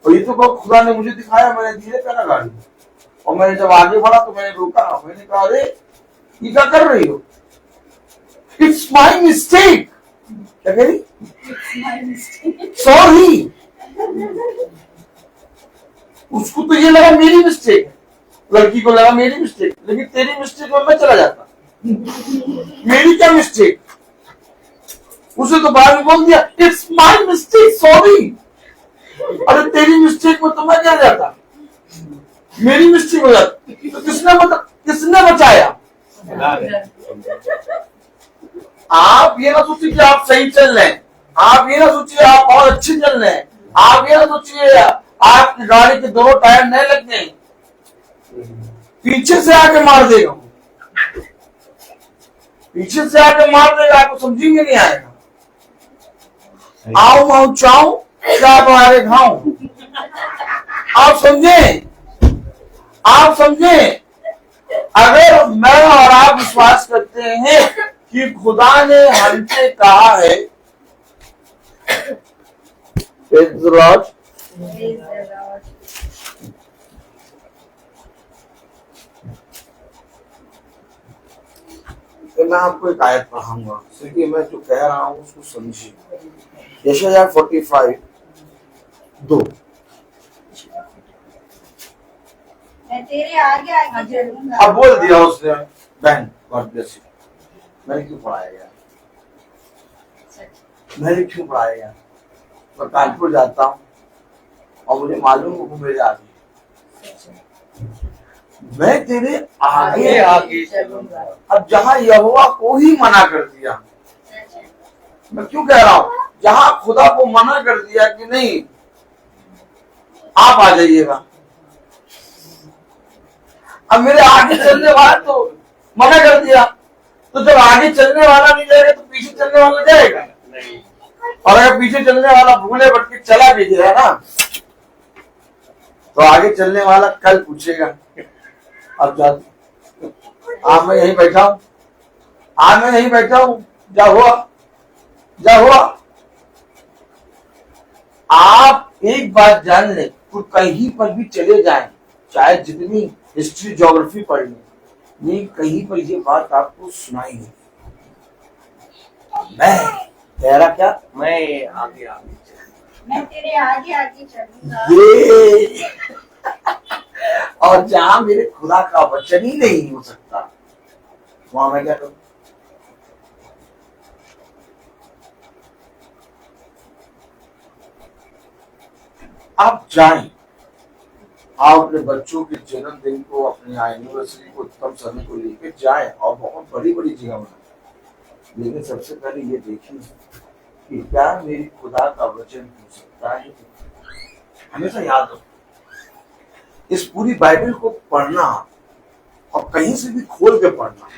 और ये तो खुदा ने मुझे दिखाया, मैंने धीरे करा गाड़ी और मैंने जब आगे बढ़ा तो मैंने रोका। मैंने कहा अरे ये क्या कर रही हो? It's my mistake. क्या कह रही? सॉरी। उसको तो ये लगा मेरी मिस्टेक है, लड़की को लगा मेरी मिस्टेक, लेकिन तेरी मिस्टेक में मैं चला जाता। मेरी क्या मिस्टेक? उसे तो बाद में बोल दिया इट्स माई मिस्टेक, सॉरी। अरे तेरी मिस्टेक में तो मैं क्या जाता, मेरी मिस्टेक हो जाती तो किसने बचाया? आप ये ना सोचिए कि आप सही चल रहे हैं, आप ये ना सोचिए आप और अच्छे चल रहे हैं, आप ये ना सोचिए आपकी गाड़ी के 2 टायर नए लग गए, पीछे से आके मार देगा, पीछे से आके मार देगा, आपको समझी में नहीं आएगा। आओ माऊ चाऊ क्या तुम्हारे खाऊं। आप समझे, आप समझे। अगर मैं और आप विश्वास करते हैं कि खुदा ने हमसे कहा है Praise the Lord. Praise the Lord. तो मैं आपको एक आयत पढ़ाऊंगा, क्योंकि मैं जो कह रहा हूं उसको समझिए। यशायाह 45:2। मैं तेरे आगे आगे चलूंगा। अब बोल दिया उसने, बहन गॉड ब्लेस यू। मैंने क्यों पढ़ाया यार, मैंने क्यों पढ़ाया यार? मैं कानपुर जाता हूँ और मुझे मालूम है वो मेरे आगे, मैं तेरे आगे आगे चलूंगा। अब जहाँ यहोवा को ही मना कर दिया, मैं क्यों कह रहा हूँ, जहाँ खुदा को मना कर दिया कि नहीं आप आ जाइएगा, अब मेरे आगे चलने वाला तो मना कर दिया, तो जब आगे चलने वाला नहीं जाएगा तो पीछे चलने वाला जाएगा नहीं। और अगर पीछे चलने वाला भूले भटके चला भी गया ना, तो आगे चलने वाला कल पूछेगा अब जा, आज मैं यहीं बैठा हूं, आज मैं यहीं बैठा हूं, क्या हुआ, क्या हुआ? आप एक बात जान लें, तो कहीं पर भी चले जाएं, चाहे जितनी हिस्ट्री ज्योग्राफी पढ़ लें, नहीं कहीं पर ये बात आपको सुनाई नहीं। मैं कह रहा क्या, मैं आगे आगे चलूंगा। मैं तेरे आगे आगे चलूंगा। ये और जहां मेरे खुदा का वचन ही नहीं हो सकता, वहां मैं क्या करूं? आप जाएं, आप अपने बच्चों के जन्मदिन को, अपनी एनिवर्सरी को, उत्तम समय को लेकर जाएं और बहुत बड़ी बड़ी जगह बनाएं, लेकिन सबसे पहले ये देखिए कि क्या मेरी खुदा का वचन हो सकता है। हमेशा याद रखो, इस पूरी बाइबल को पढ़ना और कहीं से भी खोल के पढ़ना,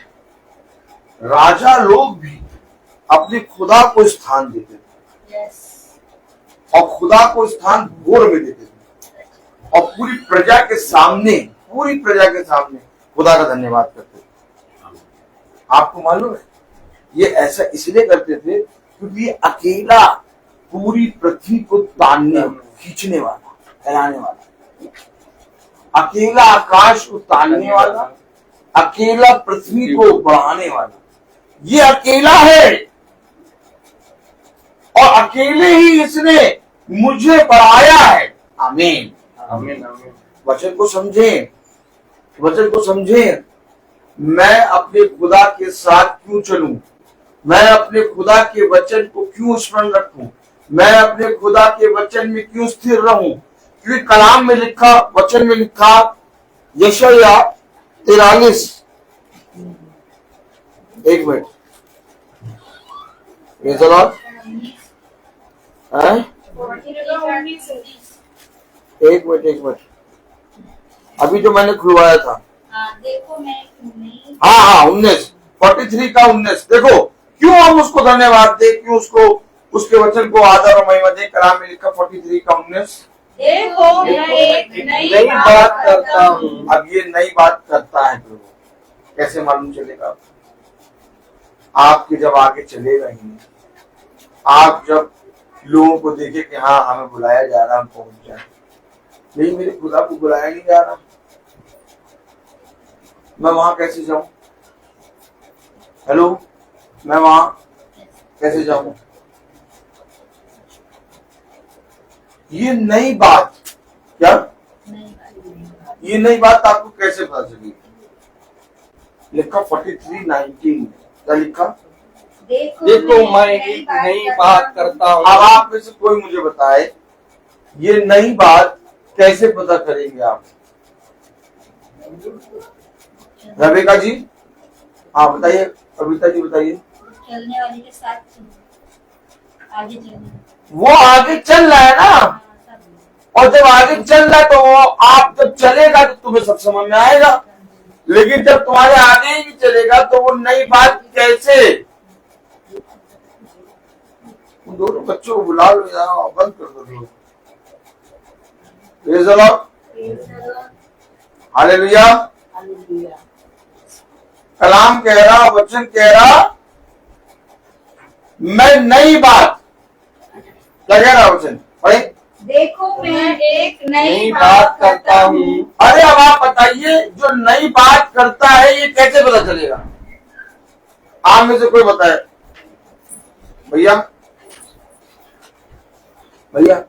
राजा लोग भी अपने खुदा को स्थान देते थे और खुदा को स्थान घोर में देते थे और पूरी प्रजा के सामने खुदा का धन्यवाद करते थे। आपको मालूम है ये ऐसा इसलिए करते थे क्योंकि ये अकेला पूरी पृथ्वी को तानने, खींचने वाला, फैलाने वाला, अकेला आकाश को तानने वाला, अकेला पृथ्वी को बढ़ाने वाला, ये अकेला है और अकेले ही इसने मुझे बढ़ाया है। आमीन आमीन आमीन। वचन को समझें, वचन को समझें। मैं अपने खुदा के साथ क्यों चलूं, मैं अपने खुदा के वचन को क्यों स्मरण रखूं, मैं अपने खुदा के वचन में क्यों स्थिर रहूं, क्योंकि कलाम में लिखा, वचन में लिखा, यशायाह 43, एक मिनट, प्रेज़ द लॉर्ड, एक मिनट, अभी जो मैंने खुलवाया था, देखो मैं हाँ 19, 43 का 19, देखो क्यों हम उसको धन्यवाद दे, क्यों उसको, उसके वचन को आदर और महिमा दे। कलाम में लिखा 43 का 19, देखो मैं एक नई नई बात करता हूँ। अब ये नई बात करता है प्रभु, कैसे मालूम चलेगा? आपके जब आगे चलेगा ही नहीं, आप जब लोगों को देखे कि हाँ हमें बुलाया जा रहा, हम पहुंच जाए, नहीं मेरे खुदा को बुलाया नहीं जा रहा, मैं वहां कैसे जाऊं? हेलो, मैं वहां कैसे जाऊं? ये नई बात, क्या ये नई बात आपको कैसे पता चली? लिखा 43:19, क्या लिखा? देखो मैं एक नई बात करता हूँ। अब आप में से कोई मुझे बताए ये नई बात कैसे पता करेंगे आप? रविका जी, आप बताइए, कविता जी बताइए। चलने वाले के साथ आगे चलना, वो आगे चल रहा है ना, और जब आगे चल रहा है तो वो आप जब चलेगा तो तुम्हें सब समझ में आएगा, लेकिन जब तुम्हारे आगे ही नहीं चलेगा तो वो नई बात कैसे? उन दोनों बच्चों को बुला लो यार, बंद कर दो। Praise the Lord, hallelujah. कलाम कह रहा, वचन कह रहा, मैं नई बात क्या कह रहा है वचन? पढ़े। देखो मैं एक नई नई बात करता हूँ। अरे अब आप बताइए, जो नई बात करता है ये कैसे पता चलेगा? आप में से कोई बताए भैया? भैया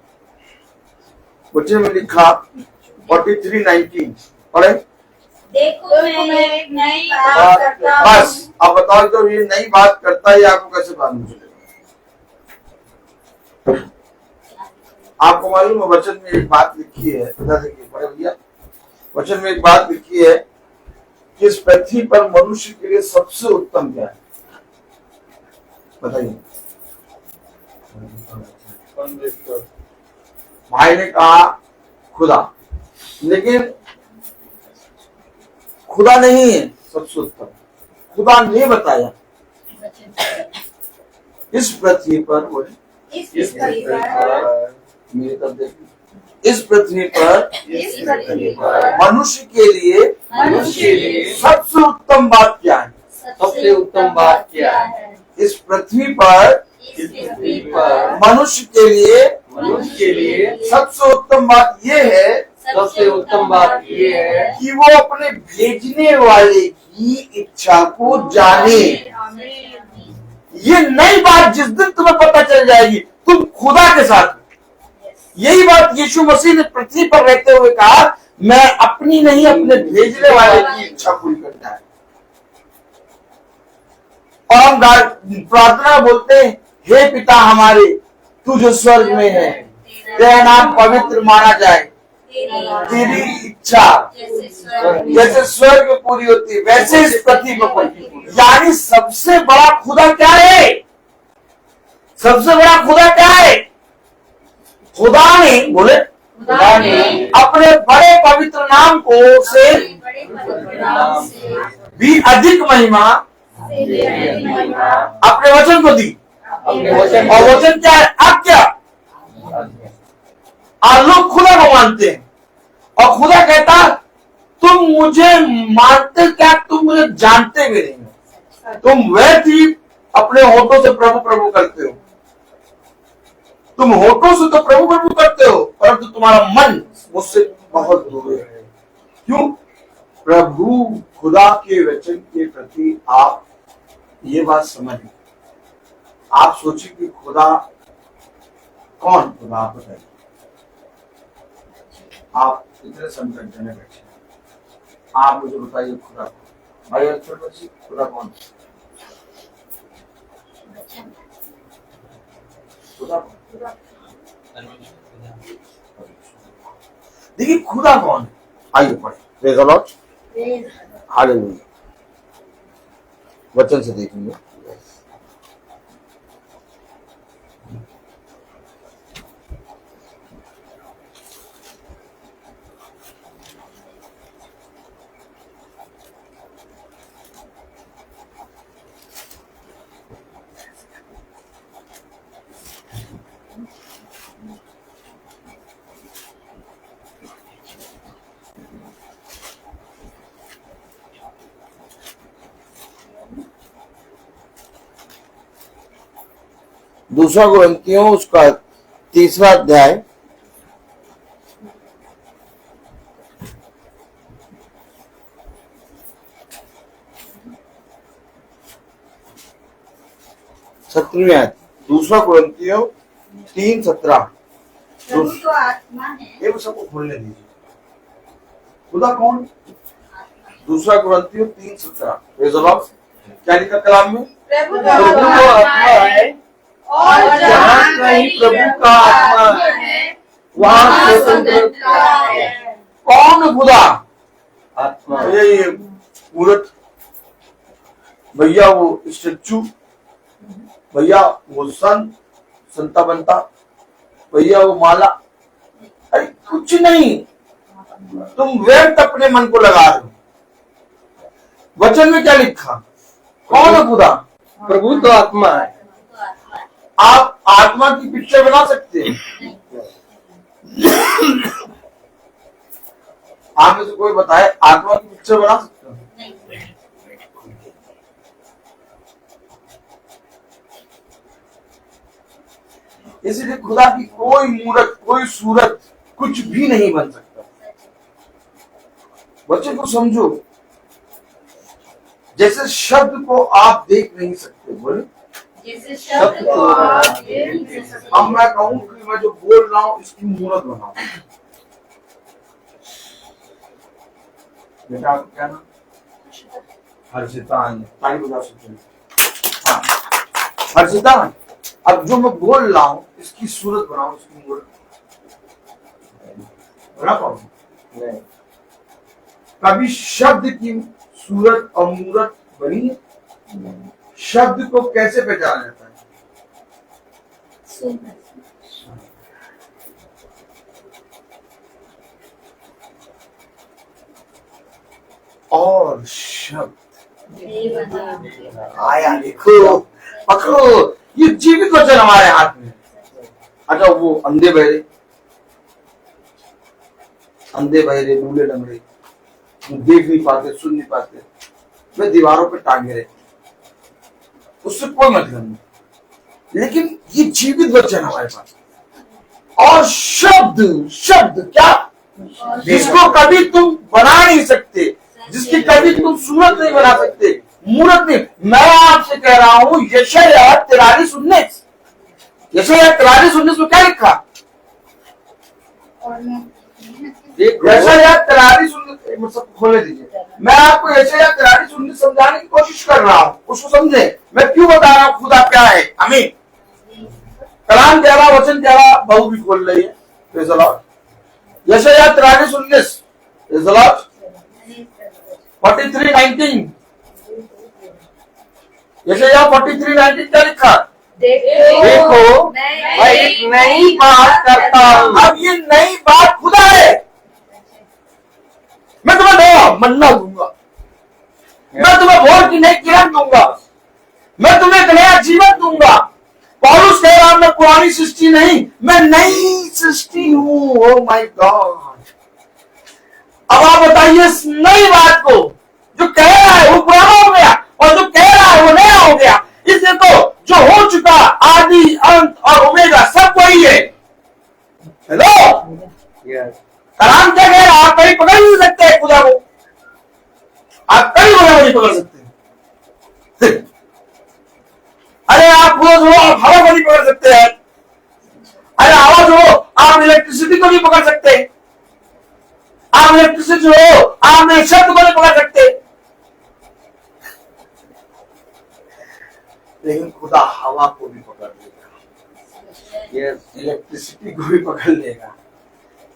बच्चे में लिखा 43:19 पढ़े। देखो मैं एक नई बात करता हूँ। बस अब बताओ, जो ये नई बात करता है आपको कैसे मालूम चलेगा? आपको मालूम है वचन में एक बात लिखी है, देखिए पढ़े भैया। वचन में एक बात लिखी है कि इस पृथ्वी पर मनुष्य के लिए सबसे उत्तम क्या है? बताइए। भाई ने कहा खुदा, लेकिन खुदा नहीं है सबसे उत्तम। खुदा ने बताया इस पृथ्वी पर, बोले इस पृथ्वी पर, मेरी तरफ देखिए, इस पृथ्वी पर मनुष्य के लिए सबसे उत्तम बात क्या है? सबसे उत्तम बात क्या है? इस पृथ्वी पर मनुष्य के लिए सबसे उत्तम बात ये है, सबसे उत्तम बात ये है कि वो अपने भेजने वाले की इच्छा को जाने। ये नई बात जिस दिन तुम्हें पता चल जाएगी तुम खुदा के साथ। यही बात यीशु मसीह ने पृथ्वी पर रहते हुए कहा, मैं अपनी नहीं अपने भेजने वाले की इच्छा पूरी करता है। और हम प्रार्थना बोलते हैं, हे पिता हमारे तू जो स्वर्ग में है, तेरा नाम पवित्र माना जाए, तेरी इच्छा जैसे स्वर्ग में पूरी होती है वैसे इस पृथ्वी में पूरी। यानी सबसे बड़ा खुदा क्या है? सबसे बड़ा खुदा क्या है? खुदा ने, बोले खुदा ने अपने बड़े पवित्र नाम को से भी अधिक महिमा अपने वचन को दी। और वचन क्या है? आप क्या? आप लोग खुदा को मानते हैं और खुदा कहता तुम मुझे मानते क्या, तुम मुझे जानते भी नहीं। तुम वैसे ही अपने होठों से प्रभु प्रभु करते हो। तुम होठों से तो प्रभु प्रभु करते हो, परंतु तुम्हारा मन मुझसे बहुत दूर है। क्यों? प्रभु खुदा के वचन के प्रति आप ये बात समझिए। आप सोचिए कि खुदा कौन? खुदा आप बताइए। आप इतने संकटजनक बैठे, आप मुझे बताइए खुदा कौन? भाई अक्षर बच्ची, खुदा कौन? खुदा कौन? देखिए खुदा कौन है। आइए पढ़े। Praise the Lord, hallelujah. वचन से देखेंगे। दूसरा कुरिन्थियों उसका 3रा अध्याय 17वीं आयत। दूसरा कुरिन्थियों 3:17। प्रभु तो आत्मा है। ये सबको खोलने दीजिए। खुदा कौन? दूसरा कुरिन्थियों 3:17। Praise the Lord. क्या लिखा कलाम में? प्रभु तो आत्मा है और जहाँ कहीं प्रभु का आत्मा है वहाँ स्वतंत्रता है। कौन खुदा? आत्मा। ये मूर्त भैया, वो स्टेचू भैया, वो संता बनता भैया, वो माला, अरे कुछ नहीं। तुम व्यर्थ अपने मन को लगा रहे हो। वचन में क्या लिखा? कौन है खुदा? प्रभु तो आत्मा है। आप आत्मा की पिक्चर बना सकते हैं? आप में से कोई बताए आत्मा की पिक्चर बना सकते हो? इसलिए खुदा की कोई मूर्त, कोई सूरत कुछ भी नहीं बन सकता। बच्चे को समझो, जैसे शब्द को आप देख नहीं सकते, बोले जैसे शब्द को आप देख नहीं सकते। अब मैं कहूं कि मैं जो बोल रहा हूं इसकी मूर्त बनाओ। बेटा आपका क्या नाम? हर्षिता। ताली बजा सकते हैं? हाँ, हर्षिता। अब जो मैं बोल रहा हूं इसकी सूरत बनाओ, इसकी मूर्त बना पाओगे? नहीं। कभी शब्द की सूरत और मूर्त बनी है? शब्द को कैसे पहचाना जाता है? और शब्द आया, देखो, पकड़ो, ये जीवित वचन हमारे हाथ में। अच्छा, वो अंधे बहरे लूले लंगड़े देख नहीं पाते, सुन नहीं पाते, वे दीवारों पे टांगे रहते, उससे कोई मतलब नहीं। लेकिन ये जीवित वचन हमारे पास। और शब्द क्या, जिसको कभी तुम बना नहीं सकते, जिसकी कभी तुम सूरत नहीं बना सकते, मूर्त नहीं। मैं आपसे कह रहा हूं, यशायाह 43:19 में क्या लिखा? यशायाह 43:19 सब खोले दीजिए। मैं आपको यशायाह 43:19 समझाने की कोशिश कर रहा हूं, उसको समझे। मैं क्यों बता रहा हूं खुदा क्या है। आमीन। कलाम कह रहा, वचन कह रहा, बहू भी खोल रही है। यशायाह 43:19 43:19 यशायाह 43:19 क्या लिखा? देखो मैं एक नई बात करता हूं। अब ये नई बात खुदा है। मैं तुम्हें नया मन्ना दूंगा, मैं तुम्हें भोर की नई किरण दूंगा, मैं तुम्हें एक नया जीवन दूंगा। पौलुस कह रहा, मैं पुरानी सृष्टि नहीं, मैं नई सृष्टि हूं। Oh my God. अब आप बताइए, इस नई बात को जो कह रहा है वो पुराना हो गया, और जो कह रहा है वो नया हो गया। इसलिए तो जो हो चुका, आदि, अंत और ओमेगा सब वही है। हेलो, कलाम क्या कह रहा है? आप कहीं पकड़ नहीं सकते खुदा को, आप कहीं नहीं पकड़ सकते। अरे आप रोज हो, आप हवा को नहीं पकड़ सकते हैं। अरे आवाज हो, आप इलेक्ट्रिसिटी को नहीं पकड़ सकते। आप इलेक्ट्रिसिटी हो, आप शब्द को नहीं पकड़ सकते। लेकिन खुदा हवा को भी पकड़ लेगा, ये इलेक्ट्रिसिटी को भी पकड़ लेगा,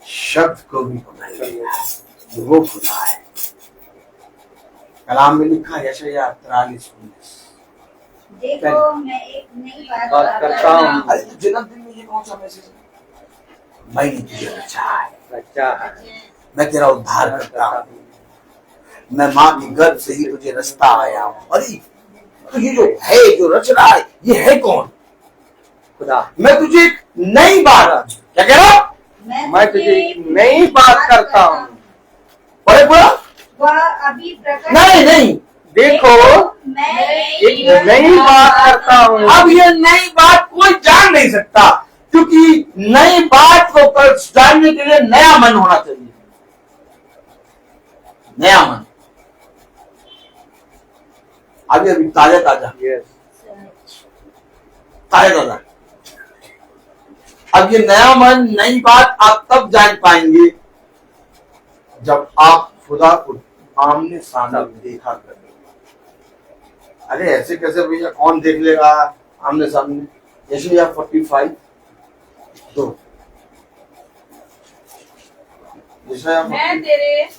शब्द को भी पकड़ लेगा। वो खुदा है। कलाम में लिखा है यशायाह 43:19 देखो मैं एक नई बात करता हूं। अरे तो जन्मदिन में ये कौन सा मैसेज है? मैंने तुझे रचा है, मैं तेरा उद्धार करता हूं, मैं मां के गर्भ से ही तुझे रचता आया हूं। अरे तो ये जो है, जो रच रहा है, ये है कौन? खुदा। मैं तुझे एक नई बात, क्या कह रहा? मैं तुझे एक नई बात करता हूं। बड़े पूरा वह अभी प्रकट नहीं, देखो मैं एक नई बात करता हूं। अब ये नई बात कोई जान नहीं सकता, क्योंकि नई बात को जानने के लिए नया मन होना चाहिए। नया मन, अभी ताजा ताजा। अब ये नया मन, नई बात आप तब जान पाएंगे जब आप खुदा को आमने सामने देखा करें। अरे ऐसे कैसे भैया, कौन देख लेगा आमने सामने? यशायाह 45:2 मैं तेरे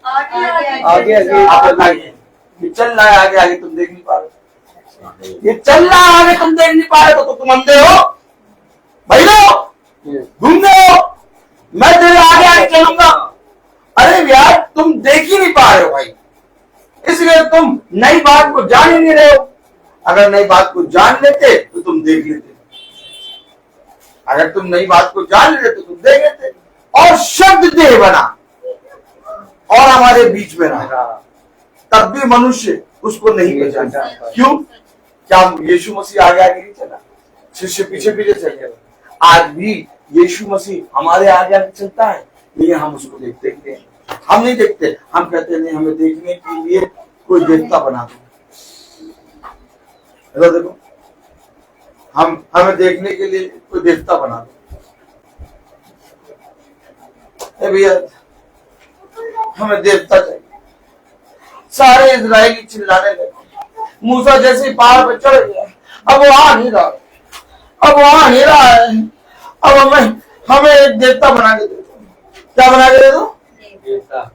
आगे आप बताइए, ये चल रहा है आगे आगे, तुम देख नहीं पा रहे। ये चल रहा है आगे, तुम देख नहीं पा रहे, तो तुम अंधे हो भाई, लो घूमने हो। मैं तेरे आगे आगे चलूंगा। अरे यार, तुम देख ही नहीं पा रहे हो भाई, इसलिए तुम नई बात को जान ही नहीं रहे हो। अगर नई बात को जान लेते तो तुम देख लेते, अगर तुम नई बात को जान लेते तो तुम देख लेते। और शब्द देह बना और हमारे बीच में रहा, तब भी मनुष्य उसको नहीं पहचानता। क्यों? क्या यीशु मसीह आगे आगे नहीं चला, शिष्य पीछे पीछे चल गया? आज भी यीशु मसीह हमारे आगे आगे चलता है, लेकिन हम उसको देखते ही नहीं। हम नहीं देखते, हम कहते नहीं हमें देखने के लिए कोई देवता बना दो। देखो हमें देखने के लिए कोई देवता बना दो। भैया हमें देवता चाहिए। सारे इजरायली चिल्लाने लगे, मूसा जैसे ही पहाड़ पर चढ़ गया, अब वो आ नहीं रहा, अब वो आ नहीं रहा है, अब हमें एक देवता बना के दे दो। क्या बना के दे दो? देवता।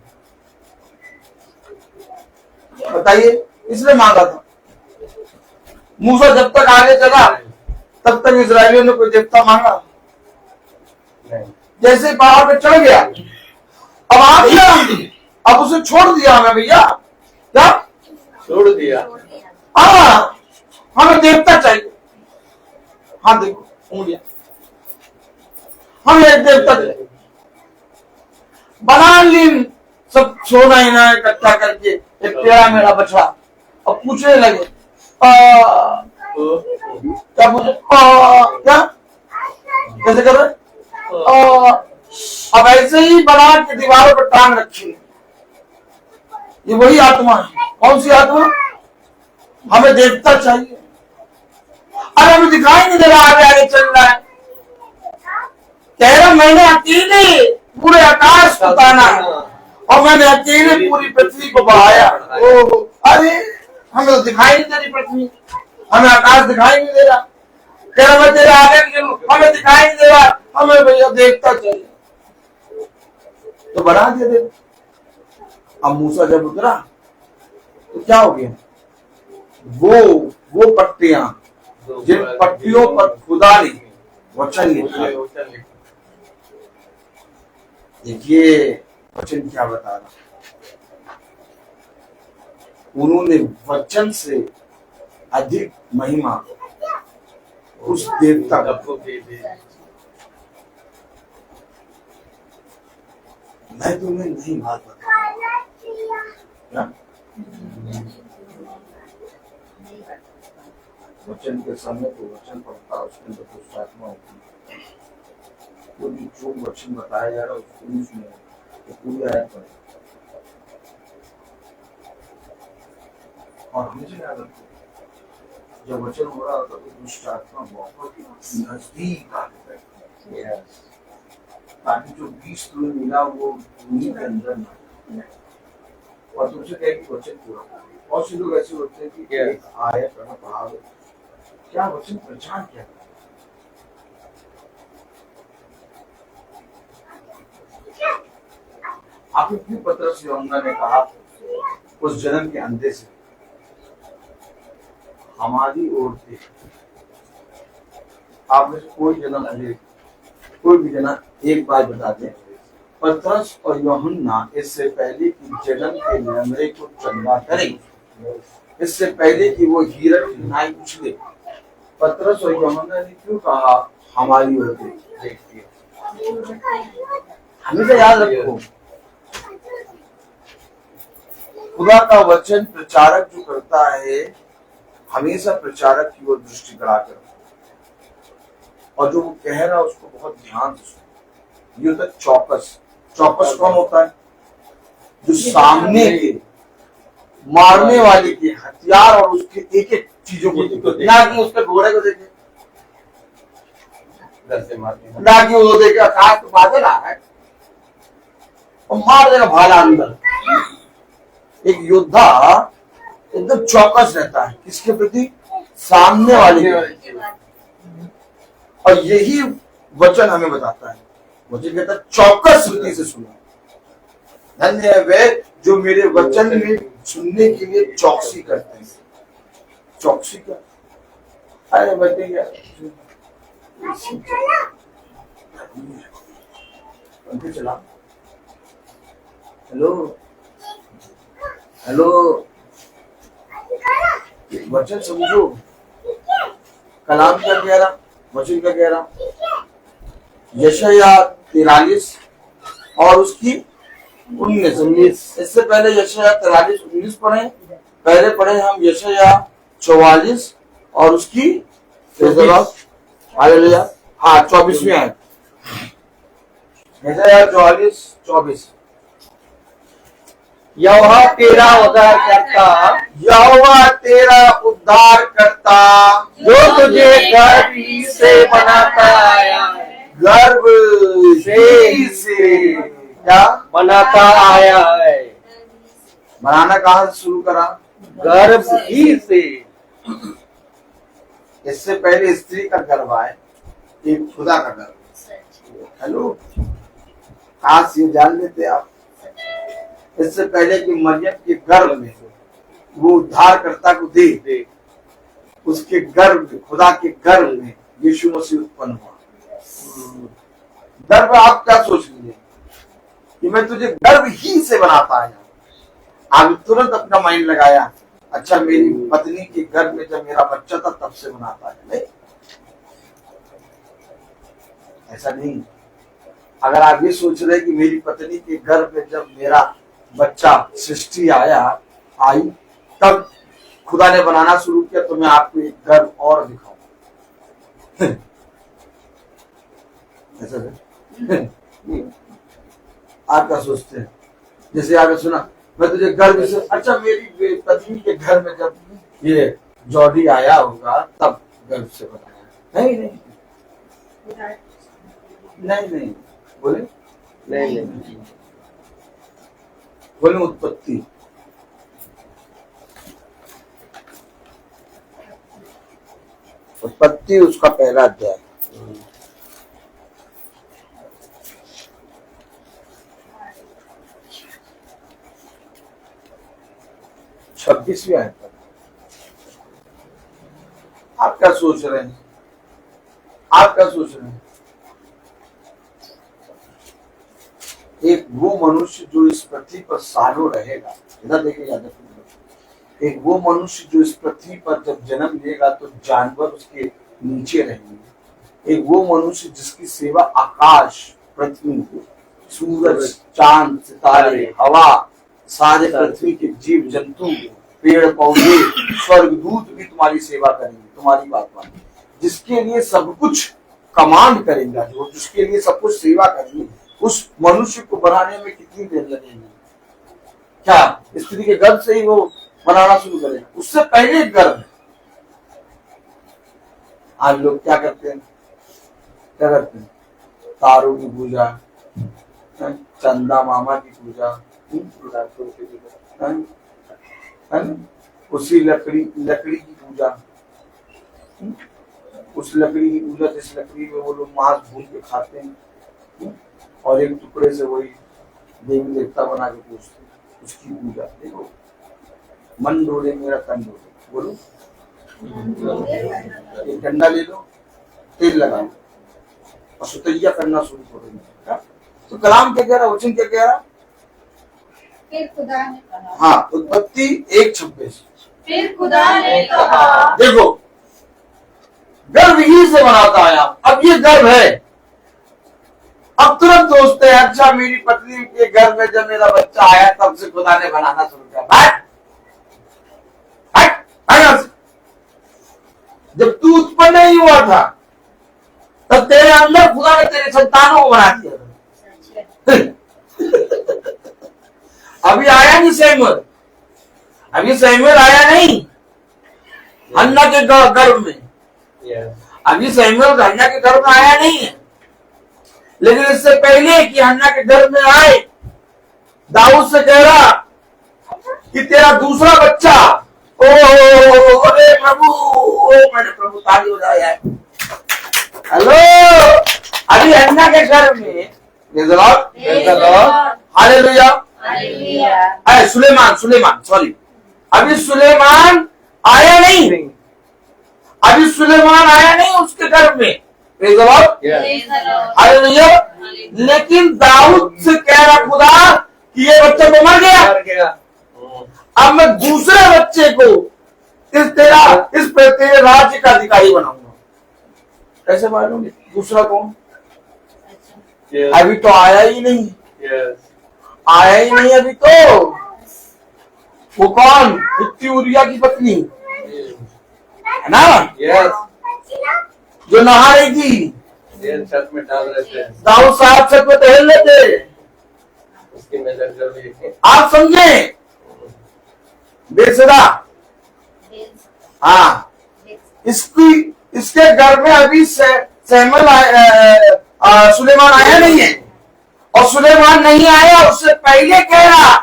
बताइए, इसने मांगा था। मूसा जब तक आगे चला तब तक इजरायलियों ने कोई देवता मांगा नहीं। जैसे पहाड़ पे चढ़ गया, अब आ गया, अब उसे छोड़ दिया हमें। भैया क्या छोड़ दिया? हाँ, हमें देवता चाहिए। हाँ देखो उंगलियां, हमें एक देवता चाहिए। बना ली सब सोना ही ना इकट्ठा करके एक टेढ़ा मेढ़ा बछड़ा, और पूछने लगे क्या पूछे? क्या कैसे कर रहे? अब ऐसे ही बना के दीवारों पर टांग रखी। ये वही आत्मा है। कौन सी आत्मा? हमें देवता चाहिए। अरे हमें दिखाई नहीं दे रहा, आगे आगे चल रहा है। कह रहा मैंने अकेले पूरे आकाश को ताना और मैंने अकेले पूरी पृथ्वी को बढ़ाया। अरे हमें तो दिखाई नहीं दे रही पृथ्वी, हमें आकाश दिखाई नहीं दे रहा। कह रहा मैं तेरे आगे चलूं, हमें दिखाई नहीं दे रहा, हमें भैया देवता चाहिए। तो बना दिया देवता। अब मूसा जब उतरा तो क्या हो गया? वो पट्टियां जिन पट्टियों पर खुदा ने वचन लिखा। देखिए वचन क्या बता रहा, उन्होंने वचन से अधिक महिमा उस देवता को दे दी। मैं तुम्हें नहीं बात बता, वचन के समय तो वचन पढ़ता, उसके अंदर कुछ आत्मा होती है। वो जो वचन बताया जा रहा है उसको नहीं सुने तो पूरी आयत पढ़े। और हमेशा याद रखो, जब वचन हो रहा होता तो दुष्ट आत्मा बहुत नजदीक आके बैठती है, ताकि जो बीच तुम्हें मिला वो भूमि के अंदर ना, और तुमसे कहेगी वचन पूरा। और से लोग ऐसे होते हैं कि एक आयत पढ़ा दो, क्या वचन पहचान क्या? आपने क्यों पतरस यूहन्ना ने कहा उस जन्म के अंधे से हमारी ओर थे? आपने कोई जन्म अंधे, कोई भी जन्म एक बार बताते हैं। पतरस और यूहन्ना इससे पहले कि जन्म के लमरे को चंदा करें, इससे पहले कि वो हीरक की नाई उछले, पतरस और यूहन्ना ने क्यों कहा हमारी ओर थे? हमेशा याद रखो, खुदा का वचन प्रचारक जो करता है हमेशा प्रचारक की ओर दृष्टि कराकर, और जो वो कह रहा है उसको बहुत ध्यान से सुनो। ये होता है चौकस। चौकस कौन होता है? जो सामने के मारने वाले के हथियार और उसके एक एक चीजों को देखे, ना कि उसके घोड़े को देखे, ना कि वो देखे आकाश तो बादल आ है और मार देगा भाला अंदर। एक योद्धा एकदम चौकस रहता है किसके प्रति? सामने वाले के। और यही वचन हमें बताता है, वचन कहता है चौकस रीति से सुनो। धन्य है वे जो मेरे वचन में सुनने के लिए चौकसी करते हैं। चौकसी क्या? अरे बताइए, चला। हेलो हेलो, वचन समझो, कलाम क्या कह रहा, वचन क्या कह रहा। यशाया 43 और उसकी 19। इससे पहले यशाया 43-19 पढ़े, पहले पढ़े हम यशाया 44 और उसकी हालेलुया हाँ 24वीं आयत, 44-24। यहोवा तेरा उद्धार करता, यहोवा तेरा उद्धार करता, जो तुझे गर्भ ही से बनाता आया है, गर्भ ही से क्या बनाता आया है, बनाना कहाँ से शुरू करा? गर्भ ही से। इससे पहले स्त्री का गर्भ आए, एक खुदा का गर्भ। हेलो, कहाँ से जान लेते आप? इससे पहले कि मरियम के गर्भ में वो उद्धारकर्ता को दे, उसके गर्भ, खुदा के गर्भ में यीशु मसीह उत्पन्न हुआ। गर्भ आप क्या सोच लीजिए कि मैं तुझे गर्भ ही से बनाता आया। आप तुरंत अपना माइंड लगाया, अच्छा मेरी पत्नी के गर्भ में जब मेरा बच्चा था तब से बनाता है। नहीं, ऐसा नहीं। अगर आप ये सोच रहे कि मेरी पत्नी के गर्भ में जब मेरा बच्चा सृष्टि आई तब खुदा ने बनाना शुरू किया, तो मैं आपको एक गर्भ और दिखाऊं। ऐसा नहीं। आप क्या सोचते हैं? जैसे आपने सुना मैं तुझे गर्भ से, अच्छा मेरी पत्नी के घर में जब ये जॉडी आया होगा तब गर्भ से बनाया। नहीं नहीं नहीं नहीं, बोले नहीं नहीं, बोले उत्पत्ति। उत्पत्ति उसका पहला अध्याय, छब्बीसवीं आयत तक। आप क्या सोच रहे हैं? आप क्या सोच रहे हैं? एक वो मनुष्य जो इस पृथ्वी पर सालों रहेगा, इधर देखिए याद रखिए, एक वो मनुष्य जो इस पृथ्वी पर जब जन्म लेगा तो जानवर उसके नीचे रहेंगे। एक वो मनुष्य जिसकी सेवा आकाश, पृथ्वी, सूरज, चांद, सितारे, हवा, सारे पृथ्वी के जीव जंतु, पेड़ पौधे, स्वर्गदूत भी तुम्हारी सेवा करेंगे, तुम्हारी बात मानेंगे। जिसके लिए सब कुछ कमांड करेगा, जो जिसके लिए सब कुछ सेवा करेंगे, उस मनुष्य को बनाने में कितनी देर लगेगी? क्या स्त्री के गर्भ से ही वो बनाना शुरू करेगा? उससे पहले गर्भ। आज लोग क्या करते हैं? क्या करते हैं? तारों की पूजा, चंदा मामा की पूजा, उसी लकड़ी की पूजा, उस लकड़ी की पूजा जिस लकड़ी में वो लोग मांस भून के खाते हैं और एक टुकड़े से वही देवी देवता बना के पूजते हैं, उसकी पूजा। देखो, मन डोले मेरा तन डोले, बोलो एक डंडा ले लो, तेल लगाओ और सुतैया करना शुरू करो। तो कलाम क्या कह रहा, वचन क्या कह रहा? फिर खुदा ने कहा, हाँ, उत्पत्ति 1:26। फिर खुदा ने कहा, देखो, गर्भ ही से बनाता आया। अब ये गर्भ है। अब तुरंत सोचते हैं, अच्छा मेरी पत्नी के गर्भ में जब मेरा बच्चा आया तब से खुदा ने बनाना शुरू किया। जब तू उत्पन्न नहीं हुआ था तब तेरे अंदर खुदा ने तेरे संतानों को बना दिया। अभी आया नहीं सैमुएल, अभी सैमुएल आया नहीं हन्ना के गर्भ में, अभी सैमुएल हन्ना के गर्भ में आया नहीं है। लेकिन इससे पहले कि हन्ना के गर्भ में आए, दाऊद से कह रहा कि तेरा दूसरा बच्चा, ओ प्रभु, ओ मैंने प्रभु ताली बजाया है। हेलो, अभी हन्ना के गर्भ में, हालेलुया, सुलेमान सॉरी, अभी सुलेमान आया नहीं, अभी सुलेमान आया नहीं उसके गर्भ में, हालेलुया। लेकिन दाऊद से कह रहा खुदा कि ये बच्चा तो मर गया, अब मैं दूसरे बच्चे को तेरे राज्य का अधिकारी बनाऊंगा। कैसे मालूम दूसरा कौन? अभी तो आया ही नहीं, आया ही नहीं अभी तो। वो कौन? हित्ती उरिया की पत्नी है ना, जो नहा रही थी, तेल छत में डाल रहे थे, दाऊद साहब छत में टहल लेते। उसकी मैसेंजर भी आप समझे बेसुरा। हाँ, इसके घर में अभी सैमुअल सुलेमान आया नहीं है, और सुलेमान नहीं आया उससे पहले कह रहा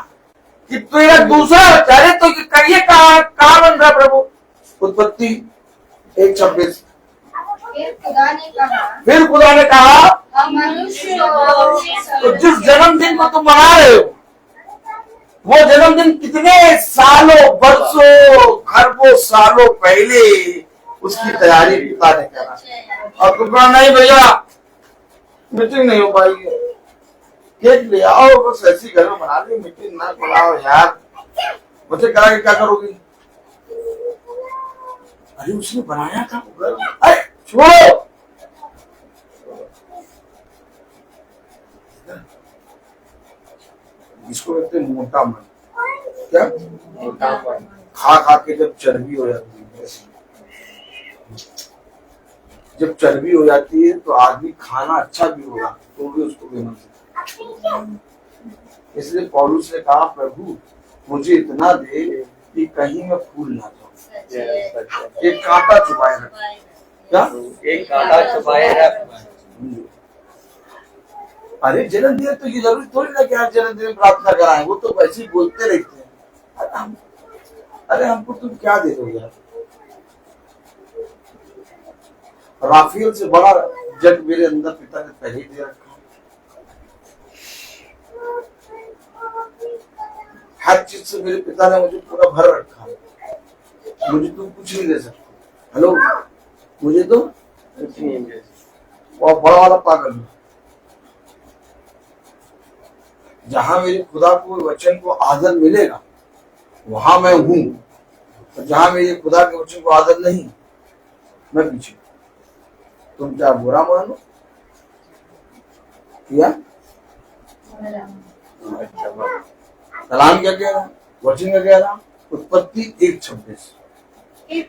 कि तेरा दूसरा बच्चा है, तो करिए कहाँ बन रहा प्रभु। उत्पत्ति 1:26। फिर खुदा ने कहा हम मनुष्य तो जिस जन्मदिन को तुम मना रहे हो, वो जन्मदिन कितने सालों, वर्षों, खरबों सालों पहले उसकी तैयारी पिता ने करा। और तुम कहा नहीं भैया मीटिंग नहीं हो पाएगी, केक ले आओ, बस ऐसी घर में बना ली, मीटिंग ना बुलाओ यार। बच्चे करा के क्या करोगी? अरे उसने बनाया था वो घर, अरे छोड़ो। इसको कहते हैं मोटा मन। क्या? मोटा मन। खा खा के जब चर्बी हो जाती है, जब चर्बी हो जाती है तो आदमी खाना अच्छा भी होगा तो भी उसको बेमन से। इसलिए पौलुस ने कहा प्रभु मुझे इतना दे कि कहीं मैं फूल ना जाऊं, एक कांटा छुपाए रख। क्या? एक कांटा छुपाए रख। अरे जन्मदिन तो ये जरूरी थोड़ी ना कि आप जन्मदिन में प्रार्थना कराएं, वो तो वैसे ही बोलते रहते हैं। अरे हमको तुम क्या दे दो यार। राफेल से बड़ा जग मेरे अंदर पिता ने पहले ही दे रखा। हर चीज से मेरे पिता ने मुझे पूरा भर रखा। मुझे तुम कुछ नहीं दे सकते। हेलो, मुझे तो कुछ नहीं दे सकते। बहुत बड़ा वाला पागल है। जहां मेरे खुदा को वचन को आदर मिलेगा वहां मैं हूं, तो जहां मेरे खुदा के वचन को आदर नहीं, मैं पीछे। तुम क्या बुरा मानो किया? कलाम क्या कह रहा, वचन क्या कह रहा? उत्पत्ति 1:26। फिर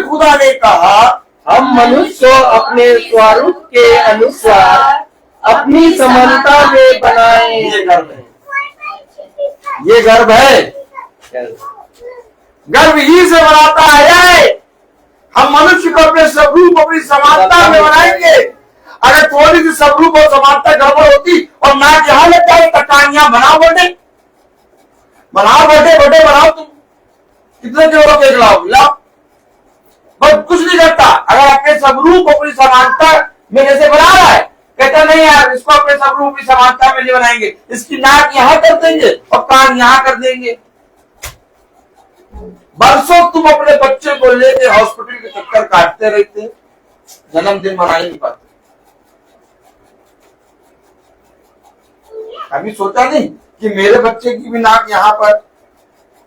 खुदा ने कहा हम मनुष्य को अपने स्वरूप के अनुसार अपनी समानता में बनाए। ये गर्भ है, ये गर्भ है, गर्भ ही से बनाता है। हम मनुष्य को अपने स्वरूप अपनी समानता में बनाएंगे। अगर थोड़ी सी स्वरूप और समानता गड़बड़ होती और नाक यहाँ लग जाए, कटानियां बनाओ बर्थडे, बनाओ बर्थडे बनाओ। तुम कितने किलो केक लाओ, लाओ, बस कुछ नहीं करता। अगर अपने स्वरूप अपनी समानता में जैसे बना रहा है, कहता नहीं यार इसको अपने स्वरूप की समानता में नहीं बनाएंगे, इसकी नाक यहाँ कर देंगे और कान यहाँ कर देंगे। बरसों तुम अपने बच्चे को लेके हॉस्पिटल के चक्कर काटते रहते, जन्मदिन मना ही नहीं पाते। कभी सोचा नहीं कि मेरे बच्चे की भी नाक यहाँ पर,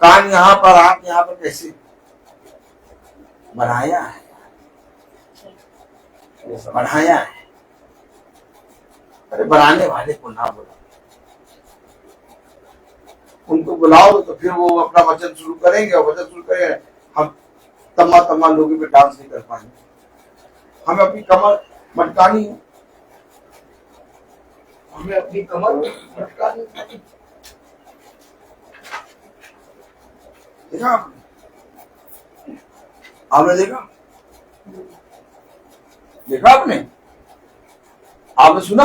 कान यहाँ पर, आंख यहाँ पर कैसे बनाया है, बनाया है। अरे बनाने वाले को ना बुलाओ, उनको बुलाओ तो फिर वो अपना वचन शुरू करेंगे, और वचन शुरू करेंगे हम तम्मा तम्मा लोगों पे डांस नहीं कर पाएंगे। हमें अपनी कमर मटकानी है, हमें अपनी कमर मटकानी है। देखा आपने देखा, देखा आपने सुना?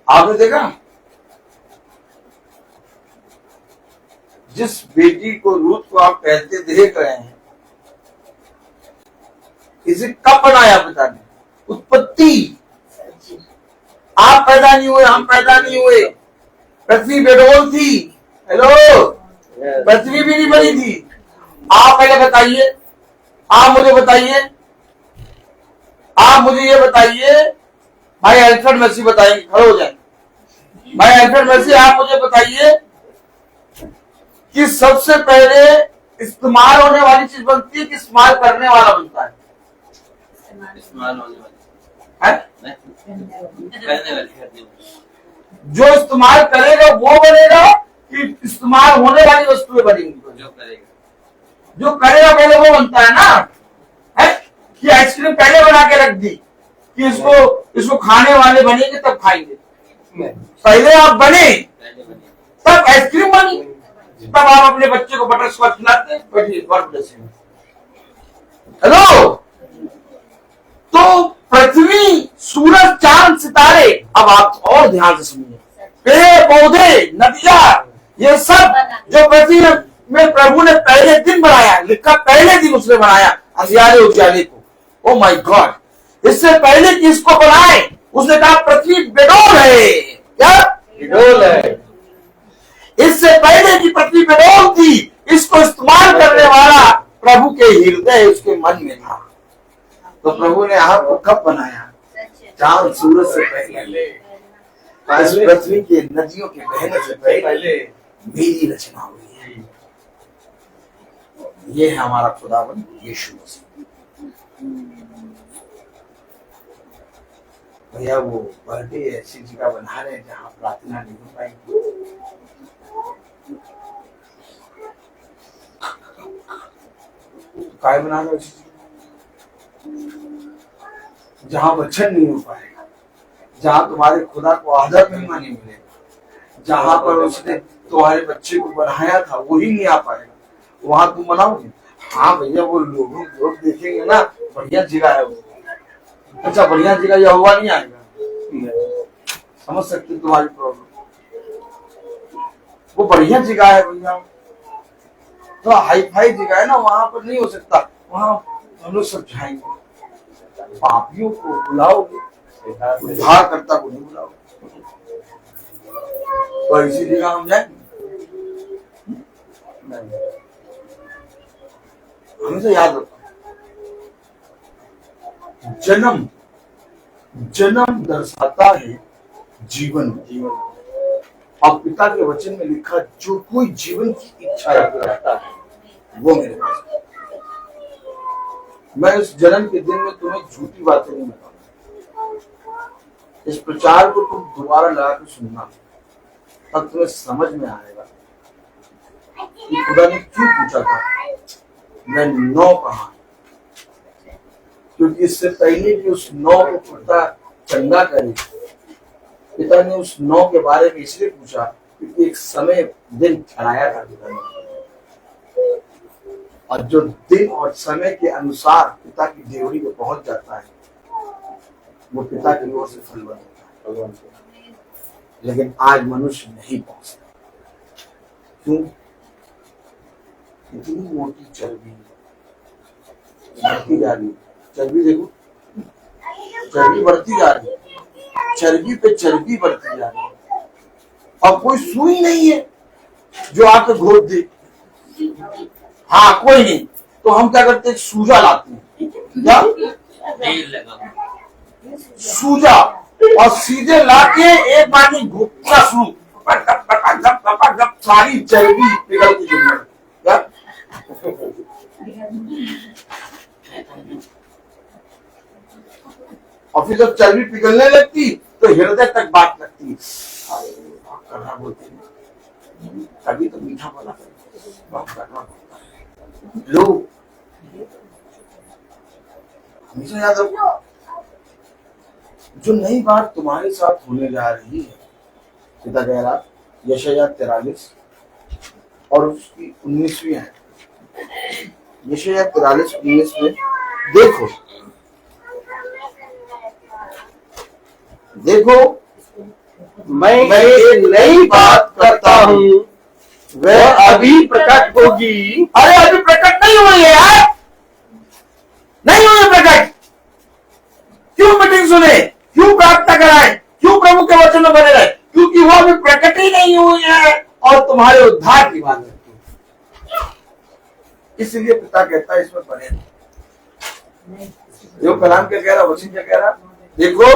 आपने देखा? जिस बेटी को रूथ को आप कहते देख रहे हैं, इसे कब बनाया पिता ने? उत्पत्ति। आप पैदा नहीं हुए, हम पैदा नहीं हुए, पृथ्वी बेडोल थी। हेलो, पृथ्वी भी नहीं बनी थी। आप पहले बताइए, आप मुझे बताइए, आप मुझे ये बताइए, भाई अल्फ्रेड मेसी बताएंगे, खड़े हो जाए भाई अल्फ्रेड मेसी, आप मुझे बताइए कि सबसे पहले इस्तेमाल होने वाली चीज बनती है कि इस्तेमाल करने वाला बनता है? इस्तेमाल होने वाली है? जो इस्तेमाल करेगा वो बनेगा कि इस्तेमाल होने वाली वस्तुएं बनेंगी? जो करेगा, जो करेगा पहले वो बनता है ना, है कि आइसक्रीम पहले बना के रख दी कि इसको खाने वाले बनेंगे तब खाएंगे। पहले आप बने तब आइसक्रीम बनी, तब आप अपने बच्चे को बटर स्कॉच खिलाते हैं। हेलो, तो पृथ्वी, सूरज, चांद, सितारे, अब आप और ध्यान से सुनिए, पेड़ पौधे, नदियां, ये सब जो पृथ्वी में प्रभु ने पहले दिन बनाया, लिखा पहले दिन उसने बनाया अंधियारे उजाले को। ओ माय गॉड, इससे पहले कि इसको बनाए उसने कहा पृथ्वी बेडोल है। क्या बेडोल है? इससे पहले कि पृथ्वी बेडोल थी, इसको इस्तेमाल करने वाला प्रभु के हृदय उसके मन में था। तो प्रभु ने आपको कब बनाया? चांद सूरज से पहले, इस पृथ्वी के नदियों के बहने से पहले मेरी रचना हुई है। ये है हमारा खुदावन यीशु मसीह। भैया वो बर्थडे ऐसी जगह बना रहे हैं जहाँ प्रार्थना नहीं हो पाएगी। काय बना रहे जहां वचन नहीं हो पाएगा, जहां तुम्हारे खुदा को आदर नहीं मानी मिलेगा, जहां पर उसने तुम्हारे बच्चे को बनाया था वही नहीं आ पाएगा, वहां तुम मनाओगे। हाँ भैया, वो लोग देखेंगे ना, बढ़िया जगह है वो। अच्छा, बढ़िया जगह यह हुआ नहीं आएगा। समझ सकते तुम्हारी प्रॉब्लम, वो बढ़िया जगह है भैया, तो हाई फाई जगह है ना, वहां पर नहीं हो सकता। वहां हम लोग सब जाएंगे, पापियों को बुलाओगे, उद्धारकर्ता को नहीं बुलाओगे। तो इसी जगह हम जाएंगे। हमेशा याद रखो, जन्म दर्शाता है जीवन। और पिता के वचन में लिखा, जो कोई जीवन की इच्छा रखता है वो मेरे पास। मैं इस जन्म के दिन में तुम्हें झूठी बातें नहीं बताऊंगा। इस प्रचार को तुम दोबारा लगा के सुनना, तब तुम्हें समझ में आएगा कि खुदा ने क्यों पूछा था मैं 9 कहा, क्योंकि इससे पहले कि उस 9 को खुदा चंगा करे, पिता ने उस 9 के बारे में इसलिए पूछा क्योंकि एक समय दिन ठहराया था पिता ने, और जो दिन और समय के अनुसार पिता की देवरी में पहुंच जाता है वो पिता की ओर से फल बनता है। लेकिन आज मनुष्य नहीं पहुंचता। क्यों? इतनी मोटी चर्बी बढ़ती जा रही है। चर्बी देखो, चर्बी बढ़ती जा रही है, चर्बी पे चर्बी बढ़ती जा रही है। अब कोई सुई नहीं है जो आकर घोट दे। हाँ, कोई नहीं, तो हम क्या करते हैं, सूजा लाते हैं। क्या? सूजा, और सीधे लाके एक बार में घोटना शुरू, सारी चर्बी पिघलती जाती है। क्या? और फिर जब चर्बी पिघलने लगती तो हृदय तक बात लगती, करना बोलते हैं, तभी तो मीठा बना करना लोग। हमेशा याद रखो, जो नई बात तुम्हारे साथ होने जा रही है, पिता कह रहा, यशायाह 43 और उसकी 19वीं है। यशायाह 43:19 में देखो, मैं एक नई बात करता हूँ, वह अभी प्रकट होगी। अरे अभी प्रकट नहीं हुई है यार, नहीं हुई है प्रकट। क्यों मीटिंग सुने, क्यों प्रार्थना कराएं, क्यों प्रभु के वचन में बने रहे? क्योंकि वो अभी प्रकट ही नहीं हुई है और तुम्हारे उद्धार की बात करती है। इसलिए पिता कहता है इसमें बने रहो। जो कलाम क्या कह रहा, वचन क्या कह रहा, देखो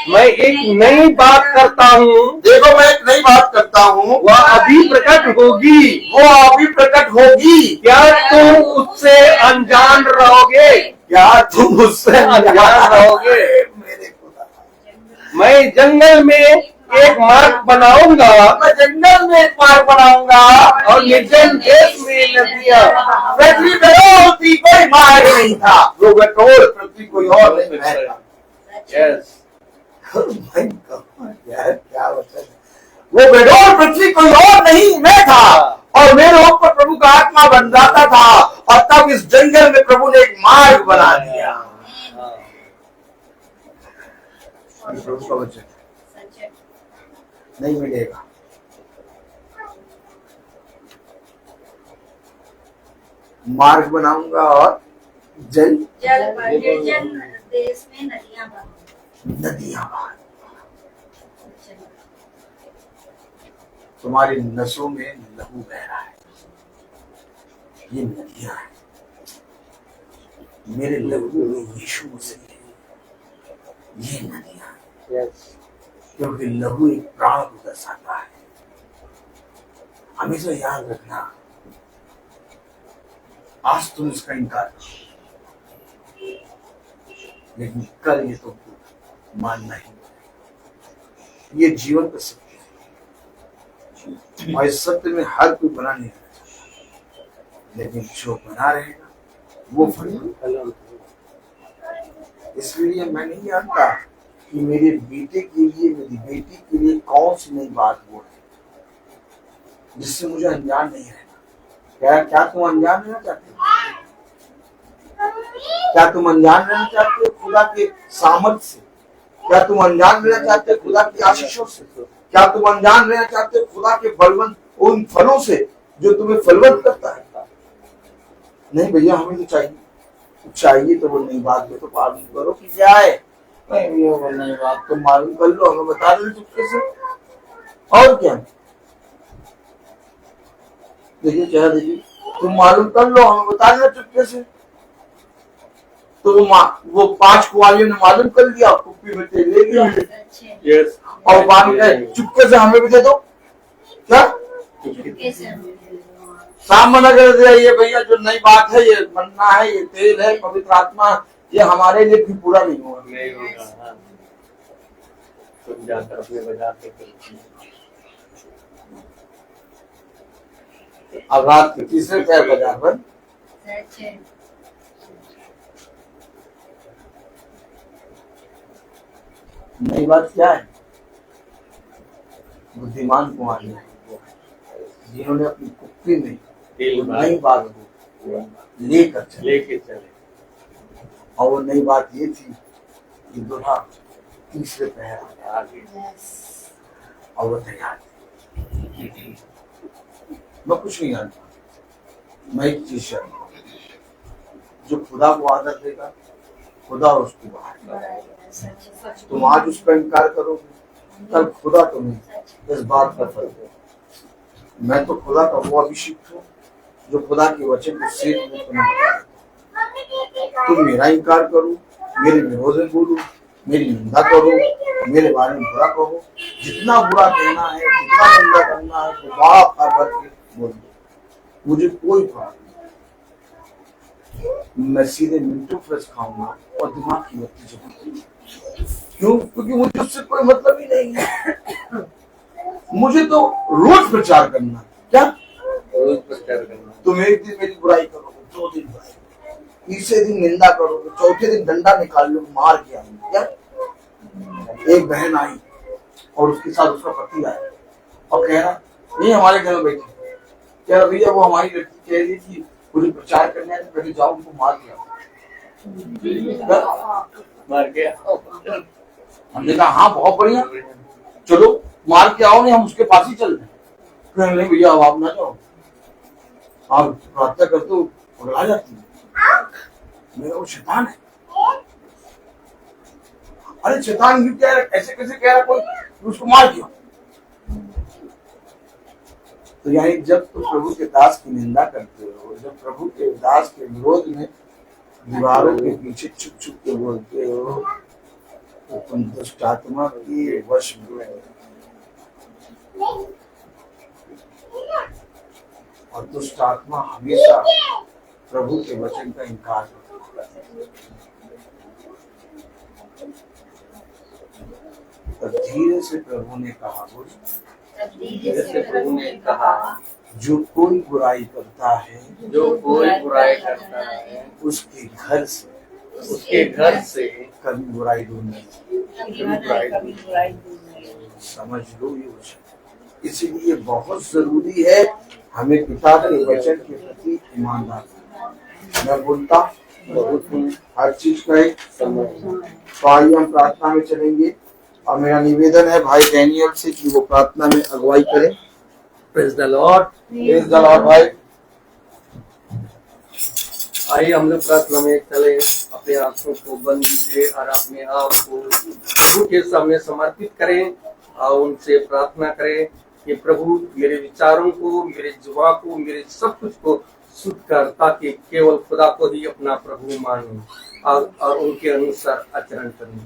मैं एक नई बात करता हूँ, देखो मैं एक नई बात करता हूँ, वह अभी प्रकट होगी, वो अभी प्रकट होगी। क्या तुम उससे अनजान रहोगे? क्या तुम उससे अनजान रहोगे? मेरे खुदा, मैं जंगल में एक मार्ग बनाऊंगा, मैं जंगल में एक मार्ग बनाऊंगा और और निर्जन देश में नदियां। पृथ्वी बेरोल थी, कोई मार्ग नहीं था। वो कठोर पृथ्वी कोई और नहीं बहता। यस यार क्या वचन है। वो बेडोल पृथ्वी कोई और नहीं, मैं था। और मेरे ऊपर प्रभु का आत्मा बरसाता था। और तब इस जंगल में प्रभु ने एक मार्ग बना दिया। प्रभु का वचन नहीं मिलेगा। मार्ग बनाऊंगा और जल पर निर्जन देश में नदियां बहाएं। तुम्हारी नसों में लहू बह रहा है, ये नदियां हैं। मेरे लहू में यीशु मसीह है, ये नदियां हैं। क्योंकि लहू एक प्राण को दर्शाता है। हमेशा याद रखना, आज तुम इसका इनकार करो, लेकिन कल ये तुमको मानना ही। ये जीवन का सत्य है और इस सत्य में हर कोई बना नहीं रहना चाहता, लेकिन जो बना रहेगा वो फल। इसलिए मैं नहीं जानता कि मेरे बेटे के लिए, मेरी बेटी के लिए कौन सी नई बात वो है जिससे मुझे अनजान नहीं रहना। क्या तुम अनजान रहना चाहते हो? क्या तुम अनजान रहना चाहते हो खुदा के सामर्थ से? क्या तुम अनजान रहना चाहते हो खुदा की आशीषों से? क्या तुम अनजान रहना चाहते हो खुदा के बलवंत उन फलों से जो तुम्हें फलवंत करता है? नहीं भैया, हमें तो चाहिए तो वो नई बात में तो पालन करो कि क्या है। नहीं भैया, वो नई बात तो मालूम कर लो, हमें बता दो चुपके से। और क्या देखिए, चेहरा देखिए, तुम मालूम कर लो, हमें बता देना चुपके से। तो वो 5 कुआरियों ने मालूम कर लिया, कुप्पी में तेल ले लिया। यस और बाद में चुपके से हमें भी दे दो। क्या सामने कर दिया, ये भैया जो नई बात है, ये मन्ना है, ये तेल है, पवित्र आत्मा, ये हमारे लिए भी पूरा नहीं होगा। नहीं होगा। तुम जाकर अपने बाजार पे अब रात के तीसरे पैर बाजार बंद। नई बात क्या है? बुद्धिमान कुमार जिन्होंने अपनी कुप्पी में नई बात को लेकर चले। और वो नई बात ये थी कि दूल्हा तीसरे पहर आ गया और वो तैयार थी। मैं कुछ नहीं जानता, मैं एक चीज जानता हूं, जो खुदा को आदर देगा खुदा उसको बाहर। तुम आज उसका इनकार करोगे, कल खुदा तुम्हें इस बात का फल देगा। मैं तो खुदा का वो अभिषिक्त हूँ जो खुदा के वचन को सीख में तुम्हें बता देता। तुम मेरा इनकार करो, मेरे विरोध में बोलो, मेरी निंदा करो, मेरे बारे में बुरा कहो, जितना बुरा कहना है, जितना निंदा करना है, तो बाप भर के बोल दो, मुझे कोई फर्क नहीं। मैं सीधे मिनटों फ्रेश खाऊंगा और दिमाग की बत्ती जलाऊंगा। क्यों? क्योंकि मुझे उससे कोई मतलब ही नहीं है। मुझे तो रोज प्रचार करना। क्या रोज प्रचार करना? तुम एक दिन मेरी बुराई करोगे, 2 दिन बुराई, तीसरे दिन निंदा करोगे, चौथे दिन डंडा निकाल लो, मार के आऊंगी। क्या? एक बहन आई और उसके साथ उसका पति आया और कह रहा, नहीं हमारे घर में बैठी, कह रहा भैया वो हमारी लड़की कह रही थी मुझे प्रचार करना है, तो जाओ उनको मार के आओ। मार के हमने कहा हाँ बहुत बढ़िया, चलो मार के आओ, नहीं हम उसके पास ही चलते हैं। नहीं भैया अब आप ना जाओ, आप प्रार्थना करते हो पगला जाती है। मेरा वो शैतान है। अरे शैतान क्यों कह रहा, ऐसे कैसे कह रहा कोई, उसको मार दिया। तो यानी जब तुम प्रभु के दास की निंदा करते हो, जब प्रभु के दास के विरोध में दीवारों के पीछे छुप छुप के बोलते हो, तो तुम दुष्ट आत्मा की वश में हो। और दुष्ट आत्मा हमेशा प्रभु के वचन का इनकार करता है। तो धीरे से प्रभु ने कहा, जैसे प्रभु ने कहा जो कोई बुराई करता है जो कोई बुराई करता है उसके घर से उसके घर से कभी बुराई दूर नहीं। समझ लो ये वचन। इसलिए बहुत जरूरी है हमें पिता के वचन के प्रति ईमानदार रहना। मैं बोलता बहुत हूँ हर चीज का एक समय। तो आइए हम प्रार्थना में चलेंगे और मेरा निवेदन है भाई डैनियल से कि वो प्रार्थना में अगुवाई करें। Praise the Lord. Praise the Lord भाई। आइए हम लोग प्रार्थना में चले, अपने आंखों को बंद कीजिए और अपने आप को प्रभु के सामने समर्पित करें और उनसे प्रार्थना करें कि प्रभु मेरे विचारों को, मेरे जुबान को, मेरे सब कुछ को शुद्ध कर, ताकि केवल खुदा को ही अपना प्रभु मानूं और उनके अनुसार आचरण करूं।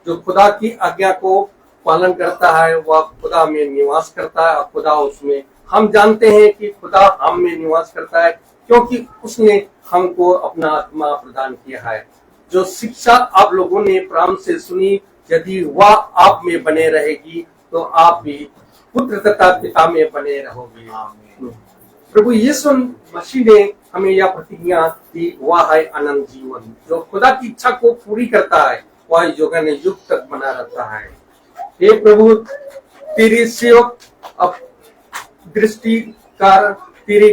जो खुदा की आज्ञा को पालन करता है वह खुदा में निवास करता है और खुदा उसमें। हम जानते हैं कि खुदा हम में निवास करता है क्योंकि उसने हमको अपना आत्मा प्रदान किया है। जो शिक्षा आप लोगों ने प्रारंभ से सुनी, यदि वह आप में बने रहेगी तो आप भी पुत्र तथा पिता में बने रहोगे। प्रभु यीशु मसीह ने हमें यह प्रतिज्ञा दी, वह है अनंत जीवन। जो खुदा की इच्छा को पूरी करता है वह युगन युग तक बना रहता है। हे प्रभु, तेरी सेवक अब दृष्टि कर तेरी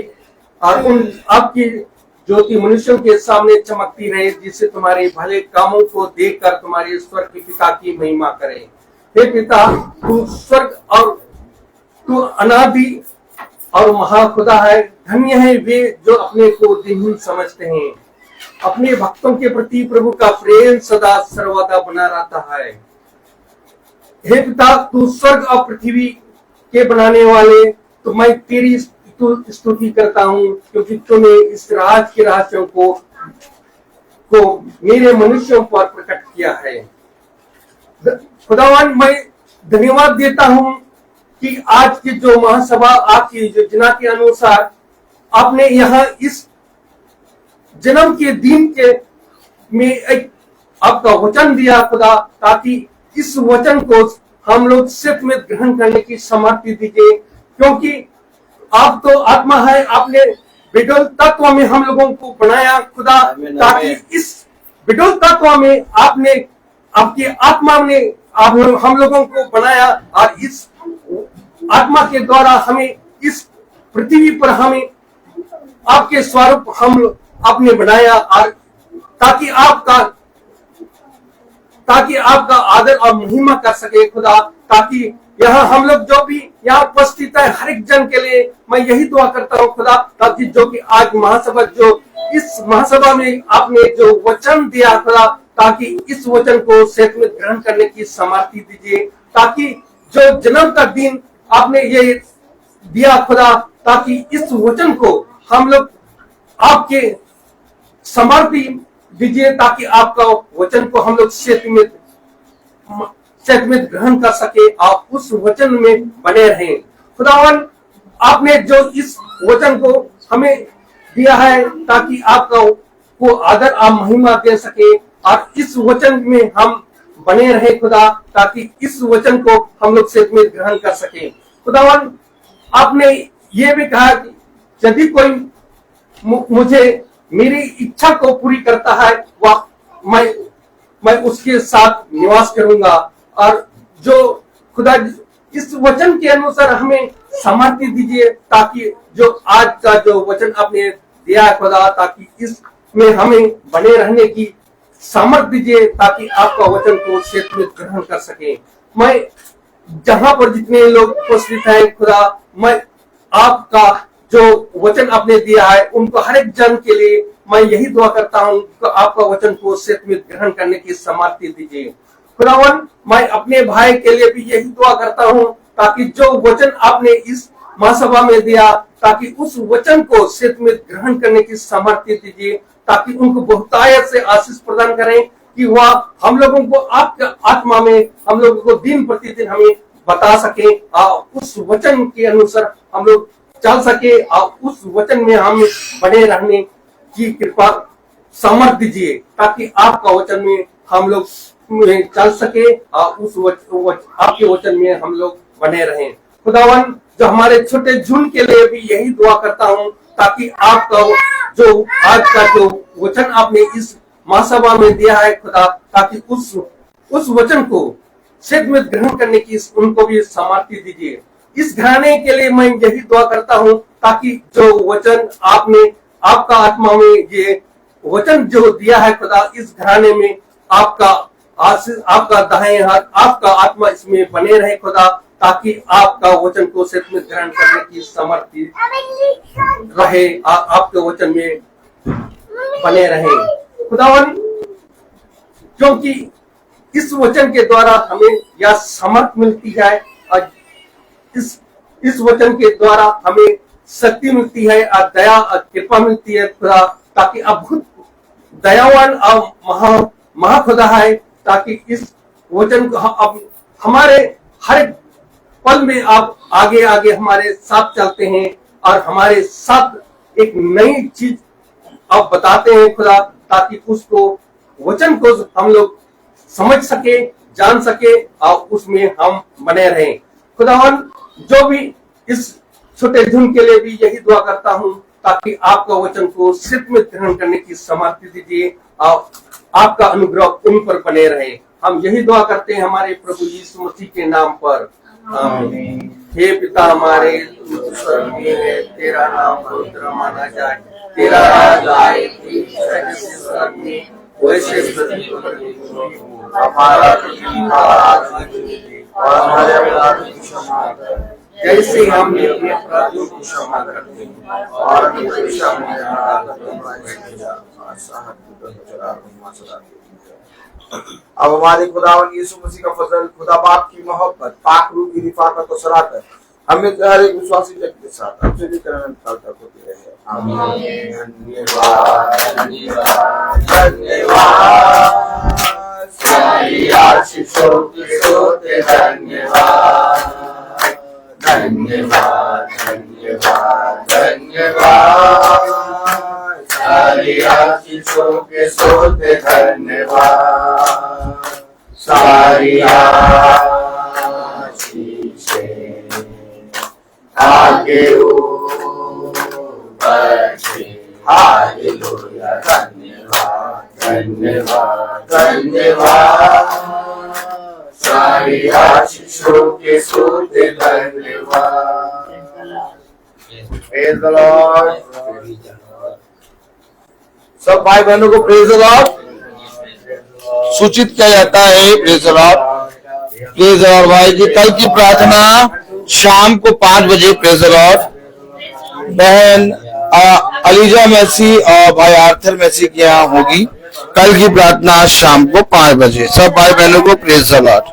और उन आपकी ज्योति मनुष्यों के सामने चमकती रहे, जिससे तुम्हारे भले कामों को देखकर तुम्हारे स्वर्ग के पिता की महिमा करे। हे पिता, तू स्वर्ग और तू अनादि और महाखुदा है। धन्य है वे जो अपने को दिनहीन समझते हैं। अपने भक्तों के प्रति प्रभु का प्रेम सदा सर्वदा बना रहता है। हे पिता, तू स्वर्ग और पृथ्वी के बनाने वाले, तो मैं तेरी स्तुति करता हूँ क्योंकि तूने इस राज के रहस्यों को मेरे मनुष्यों पर प्रकट किया है। खुदावन, मैं धन्यवाद देता हूँ कि आज की जो महासभा आपकी योजना के अनुसार आपने यहाँ इस जन्म के दिन के में एक आपका वचन दिया खुदा, ताकि इस वचन को हम लोग सत्य में ग्रहण करने की सामर्थ्य दीजिए। क्योंकि आप तो आत्मा है, आपने विडोल तत्व में हम लोगों को बनाया खुदा, ताकि इस विडोल तत्व में आपने आपकी आत्मा ने हम लोगों को बनाया और इस आत्मा के द्वारा हमें इस पृथ्वी पर हमें आपके स्वरूप हम आपने बनाया, और ताकि आपका आदर और महिमा कर सके खुदा। ताकि यहाँ हम लोग जो भी यहाँ उपस्थित है हर एक जन के लिए मैं यही दुआ करता हूँ खुदा, ताकि जो कि आज महासभा जो इस महासभा में आपने जो वचन दिया खुदा, ताकि इस वचन को सत्य में ग्रहण करने की सामर्थ्य दीजिए। ताकि जो जन्म का दिन आपने ये दिया खुदा, ताकि इस वचन को हम लोग आपके सामर्थ्य दीजिए, ताकि आपका वचन को हम लोग सत्य में ग्रहण कर सके और उस वचन में बने रहें। खुदावन, आपने जो इस वचन को हमें दिया है ताकि आपका को आदर और महिमा दे सके, और इस वचन में हम बने रहे खुदा, ताकि इस वचन को हम लोग सत्य में ग्रहण कर सके। खुदावन, आपने ये भी कहा कि यदि कोई मुझे मेरी इच्छा को पूरी करता है वह मैं उसके साथ निवास करूंगा। और जो खुदा इस वचन के अनुसार हमें सामर्थ्य दीजिए, ताकि जो आज का जो वचन आपने दिया है खुदा, ताकि इसमें हमें बने रहने की सामर्थ्य दीजिए, ताकि आपका वचन को सत्य में ग्रहण कर सके। मैं जहां पर जितने लोग उपस्थित हैं खुदा, मैं आपका जो वचन आपने दिया है उनको हर एक जन के लिए मैं यही दुआ करता हूँ कि आपका वचन को सत्य में ग्रहण करने की सामर्थ्य दीजिए। खुदावन, मैं अपने भाई के लिए भी यही दुआ करता हूँ, ताकि जो वचन आपने इस महासभा में दिया, ताकि उस वचन को सत्य में ग्रहण करने की सामर्थ्य दीजिए, ताकि उनको बहुतायत से आशीष प्रदान करें कि वह हम लोगों को आपके आत्मा में हम लोगों को दिन प्रतिदिन हमें बता सके और उस वचन के अनुसार हम लोग चल सके और उस वचन में हम बने रहने की कृपा सामर्थ्य दीजिए, ताकि आपका वचन में हम लोग चल सके और उस आपके वचन में हम लोग बने रहें। खुदावन जो हमारे छोटे झुंड के लिए भी यही दुआ करता हूँ, ताकि आपका जो आज का जो वचन आपने इस महासभा में दिया है खुदा, ताकि उस वचन को सच में ग्रहण करने की उनको भी सामर्थ्य दीजिए। इस घराने के लिए मैं यही दुआ करता हूँ, ताकि जो वचन आपने आपका आत्मा में ये वचन जो दिया है खुदा, इस घराने में आपका दाहिने हाथ, आपका आत्मा इसमें बने रहे खुदा, ताकि आपका वचन को सच में ग्रहण करने की सामर्थ्य रहे, आपके वचन में बने रहे खुदावन। क्योंकि इस वचन के द्वारा हमें यह समर्थ मिलती है, और इस वचन के द्वारा हमें शक्ति मिलती है, और दया और कृपा मिलती है खुदा, ताकि अद्भुत दयावान और महाखुदा है, ताकि इस वचन को अब हमारे हर पल में आप आगे आगे हमारे साथ चलते हैं, और हमारे साथ एक नई चीज आप बताते हैं खुदा, ताकि उसको वचन को हम लोग समझ सके, जान सके, और उसमें हम बने रहें खुदावन। जो भी इस छोटे धुन के लिए भी यही दुआ करता हूँ, ताकि आपका वचन को सिर्फ में ग्रहण करने की सामर्थ्य दीजिए, और आपका अनुग्रह उन पर बने रहे। हम यही दुआ करते हैं हमारे प्रभु यीशु मसीह के नाम पर, आमीन। हे पिता हमारे, तू स्वर्ग में है, तेरा नाम पवित्र माना जाए, तेरा राज आए, जैसे स्वर्ग में वैसे पृथ्वी पर। हमारा प्रतिदिन का आहार दे, और हमारे अपराध की क्षमा कर, जैसे हमने अपने अपराधियों को क्षमा करते हैं, और हमें परीक्षा में न डाल। अब हमारे खुदावन यीशु मसीह का फजल, खुदा बाप की मोहब्बत, पाक रूह की रिफाकत और सराहत हमें हर एक विश्वासी व्यक्ति के साथ अब से भी करन काल तक होती रहे। आमीन। धन्यवाद धन्यवाद धन्यवाद, सारी आशीषों के सोते धन्यवाद धन्यवाद धन्यवाद धन्यवाद, सारी आशीषों के सोते धन्यवाद, सारी आगे ऊपर से हालेलुया। धन्यवाद धन्यवाद धन्यवाद, सारी आशीषों के सोते धन्यवाद। Praise the Lord. सब भाई बहनों को प्रेज़ द लॉर्ड सूचित किया जाता है। Praise the Lord. Praise the Lord भाई जी, कल की प्रार्थना शाम को 5 बजे प्रेज़ द लॉर्ड बहन अलीजा मैसी और भाई आर्थर मैसी के यहाँ होगी। कल की प्रार्थना शाम को 5 बजे। सब भाई बहनों को प्रेज़ द लॉर्ड।